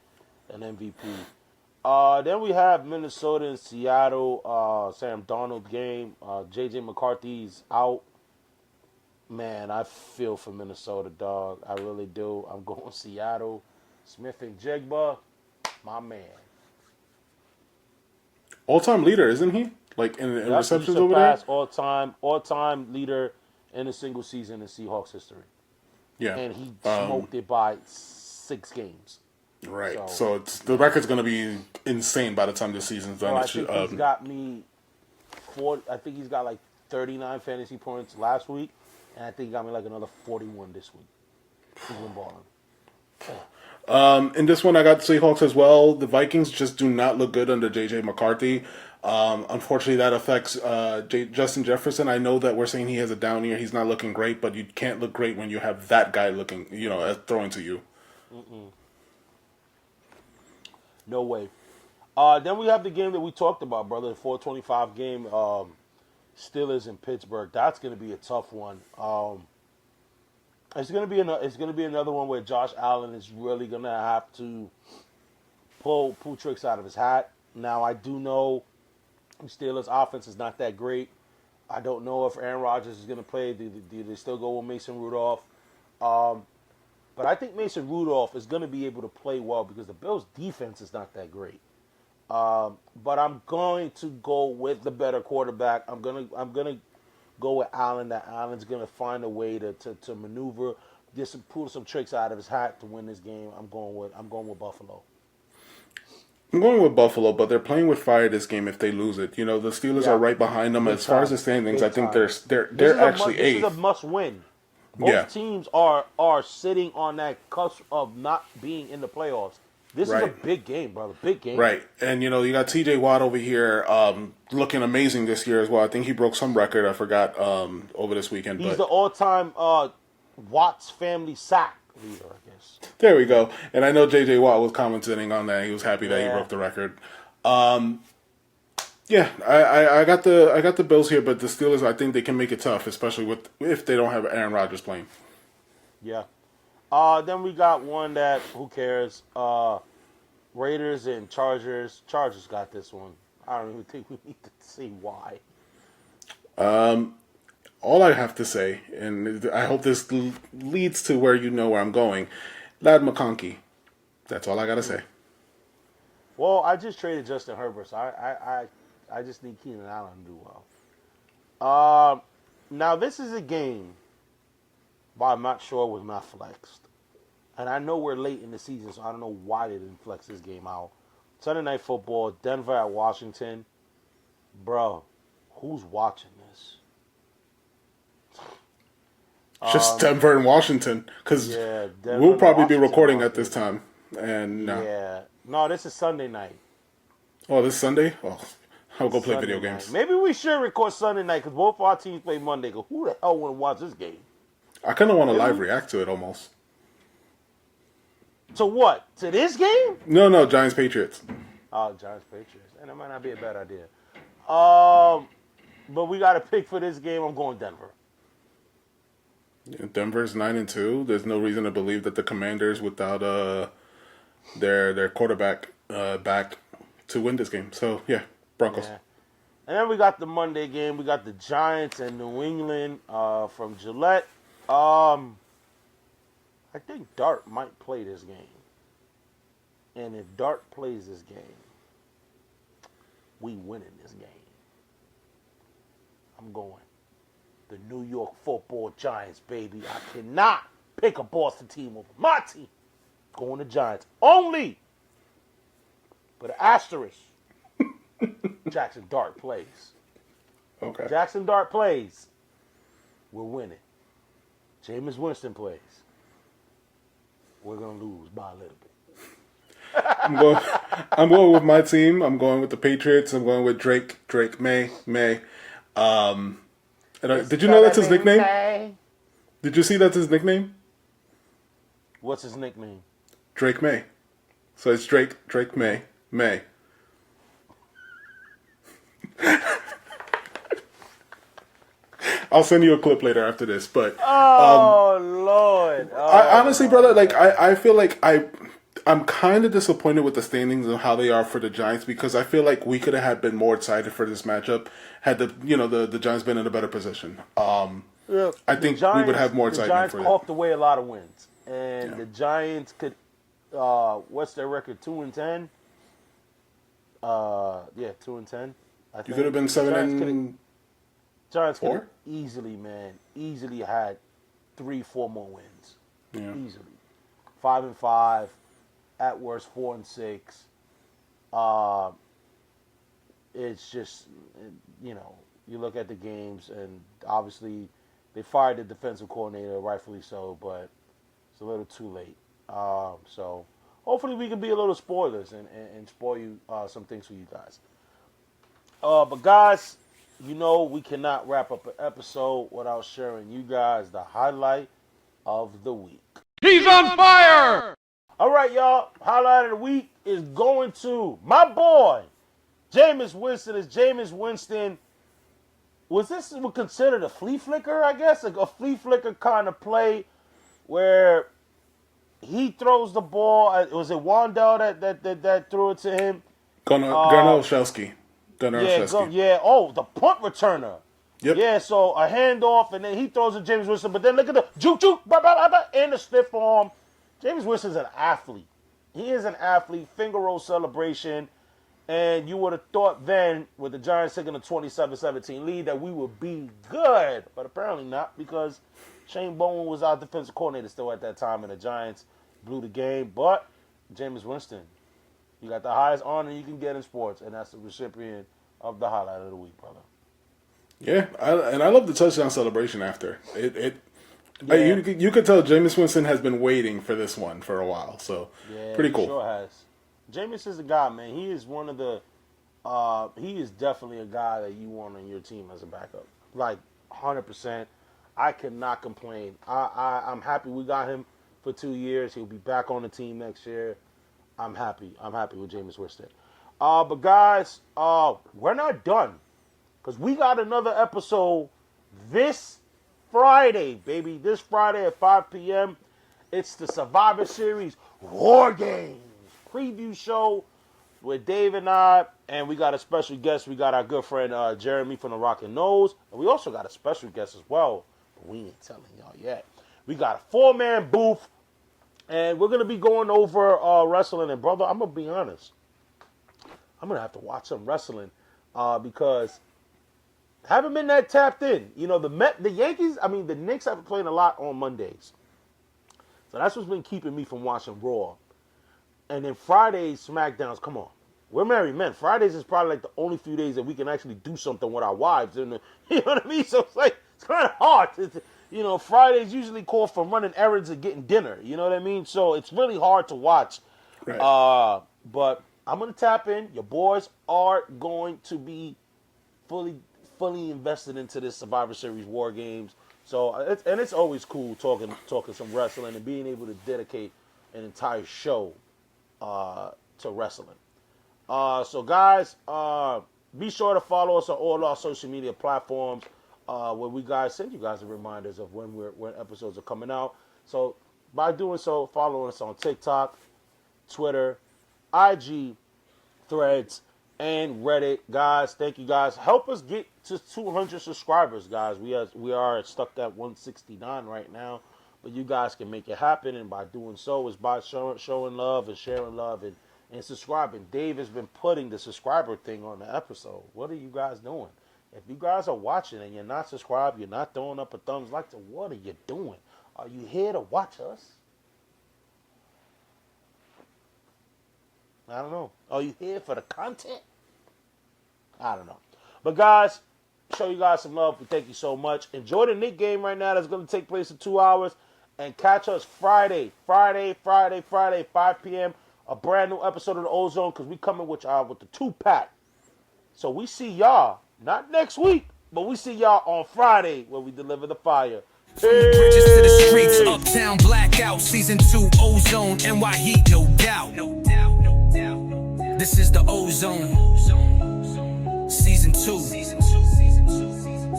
an MVP. Then we have Minnesota and Seattle. Sam Darnold game. J.J. McCarthy's out. Man, I feel for Minnesota, dog. I really do. I'm going Seattle. Smith and Jigba, my man. All-time leader, isn't he? In receptions over there? All-time leader in a single season in Seahawks history. Yeah. And he smoked it by 6 games. Right. So the record's going to be insane by the time this season's done. I think he's got like 39 fantasy points last week, and I think he got me like another 41 this week. He's been balling. In this one, I got the Seahawks as well. The Vikings just do not look good under J.J. McCarthy. Unfortunately, that affects Justin Jefferson. I know that we're saying he has a down year. He's not looking great, but you can't look great when you have that guy looking, throwing to you. No way. Then we have the game that we talked about, brother, the 4:25 game, Steelers in Pittsburgh. That's going to be a tough one. It's gonna be another one where Josh Allen is really gonna have to pull tricks out of his hat. Now I do know the Steelers' offense is not that great. I don't know if Aaron Rodgers is gonna play. Do they still go with Mason Rudolph? But I think Mason Rudolph is gonna be able to play well because the Bills' defense is not that great. But I'm going to go with the better quarterback. I'm gonna go with Allen. That Allen's going to find a way to maneuver, just pull some tricks out of his hat to win this game. I'm going with Buffalo. I'm going with Buffalo, but they're playing with fire this game if they lose it. The Steelers are right behind them. As far as the standings, I think they're actually eighth. This is a must win. Both teams are sitting on that cusp of not being in the playoffs. This is a big game, brother. Big game. Right. And, you got T.J. Watt over here looking amazing this year as well. I think he broke some record. I forgot over this weekend. He's the all-time Watts family sack leader, I guess. There we go. And I know J.J. Watt was commenting on that. He was happy that he broke the record. I got the Bills here, but the Steelers, I think they can make it tough, especially if they don't have Aaron Rodgers playing. Yeah. Then we got one that, who cares? Raiders and Chargers. Chargers got this one. I don't even think we need to see why. All I have to say, and I hope this leads to where where I'm going, Lad McConkey. That's all I got to say. Well, I just traded Justin Herbert, so I just need Keenan Allen to do well. Now, this is a game, but I'm not sure it was not flexed. And I know we're late in the season, so I don't know why they didn't flex this game out. Sunday Night Football, Denver at Washington. Bro, who's watching this? Just Denver and Washington, because we'll probably be recording at this time. And yeah, no, this is Sunday night. Oh, this Sunday? Oh, I'll go play Sunday video night. games. Maybe we should record Sunday night because both our teams play Monday. Cause who the hell want to watch this game? I kind of want to live react to it almost. To what? To this game? No, Giants Patriots. Oh, Giants Patriots, and that might not be a bad idea. But we got to pick for this game. I'm going Denver. Yeah, Denver's 9-2. There's no reason to believe that the Commanders, without their quarterback back, to win this game. So yeah, Broncos. Yeah. And then we got the Monday game. We got the Giants and New England from Gillette. I think Dart might play this game. And if Dart plays this game, we winning this game. I'm going the New York Football Giants, baby. I cannot pick a Boston team over my team. Going to Giants only. But asterisk. Jackson Dart plays. Okay. Jackson Dart plays. We're winning. Jameis Winston plays. We're gonna lose by a little bit. I'm going with my team. I'm going with the Patriots. I'm going with Drake May. Did you know that's his nickname? Did you see that's his nickname? What's his nickname? Drake May. So it's Drake May. I'll send you a clip later after this, but Lord! I honestly, brother, like I feel like I'm kind of disappointed with the standings and how they are for the Giants because I feel like we could have been more excited for this matchup had the Giants been in a better position. I think we would have more excitement for it. The Giants coughed away a lot of wins, and the Giants could. What's their record? 2-10. 2-10. You could have been 7-4. Giants could have easily had 3-4 more wins. Yeah. Easily. 5-5, at worst 4-6. It's just, you look at the games, and obviously they fired the defensive coordinator, rightfully so, but it's a little too late. So hopefully we can be a little spoilers and spoil you some things for you guys. But guys, we cannot wrap up an episode without sharing you guys the highlight of the week. He's on fire! All right, y'all. Highlight of the week is going to my boy, Jameis Winston. Is Jameis Winston. Was this considered a flea-flicker, I guess? A flea-flicker kind of play where he throws the ball. Was it Wandell that threw it to him? Garnowski. The punt returner. Yep. Yeah, so a handoff, and then he throws it to Jameis Winston. But then look at the juke, and the stiff arm. Jameis Winston's an athlete. He is an athlete. Finger roll celebration. And you would have thought then, with the Giants taking a 27-17 lead, that we would be good. But apparently not, because Shane Bowen was our defensive coordinator still at that time, and the Giants blew the game. But Jameis Winston, you got the highest honor you can get in sports, and that's the recipient of the highlight of the week, brother. Yeah, I love the touchdown celebration after. You could tell Jameis Winston has been waiting for this one for a while, so pretty cool. He sure has. Jameis is the guy, man. He is one of the he is definitely a guy that you want on your team as a backup. Like 100%. I cannot complain. I'm happy we got him for 2 years. He'll be back on the team next year. I'm happy. I'm happy with Jameis Winston. But guys, we're not done. Because we got another episode this Friday, baby. This Friday at 5 p.m. It's the Survivor Series War Games preview show with Dave and I. And we got a special guest. We got our good friend Jeremy from the Rockin' Nose. And we also got a special guest as well. But we ain't telling y'all yet. We got a 4-man booth. And we're going to be going over wrestling. And, brother, I'm going to be honest. I'm going to have to watch some wrestling because haven't been that tapped in. You know, the Yankees, I mean, the Knicks have been playing a lot on Mondays. So that's what's been keeping me from watching Raw. And then Fridays, SmackDowns, come on. We're married men. Fridays is probably like the only few days that we can actually do something with our wives. And you know what I mean? So it's kind of hard. You know, Fridays usually call for running errands and getting dinner. You know what I mean? So it's really hard to watch. Right. But I'm going to tap in. Your boys are going to be fully invested into this Survivor Series War Games. So it's always cool talking some wrestling and being able to dedicate an entire show to wrestling. So guys, be sure to follow us on all our social media platforms where we guys send you guys the reminders of when episodes are coming out. So by doing so, follow us on TikTok, Twitter, IG, Threads, and Reddit. Guys, thank you guys. Help us get to 200 subscribers, guys. We are stuck at 169 right now, but you guys can make it happen, and by doing so is by showing love and sharing love and subscribing. Dave has been putting the subscriber thing on the episode. What are you guys doing? If you guys are watching and you're not subscribed, you're not throwing up a thumbs like to, what are you doing? Are you here to watch us? I don't know. Are you here for the content? I don't know. But guys, show you guys some love. We thank you so much. Enjoy the Knicks game right now. That's going to take place in 2 hours. And catch us Friday, 5 p.m. A brand new episode of the Ozone, because we coming with y'all with the 2-pack. So we see y'all, not next week, but we see y'all on Friday when we deliver the fire. Bridges to the streets, Uptown Blackout, Season 2, Ozone, NY Heat, no doubt. This is the Ozone, Season 2.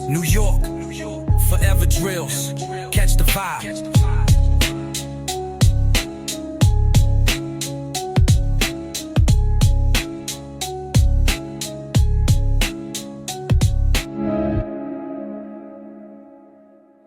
New York, forever drills, catch the vibe.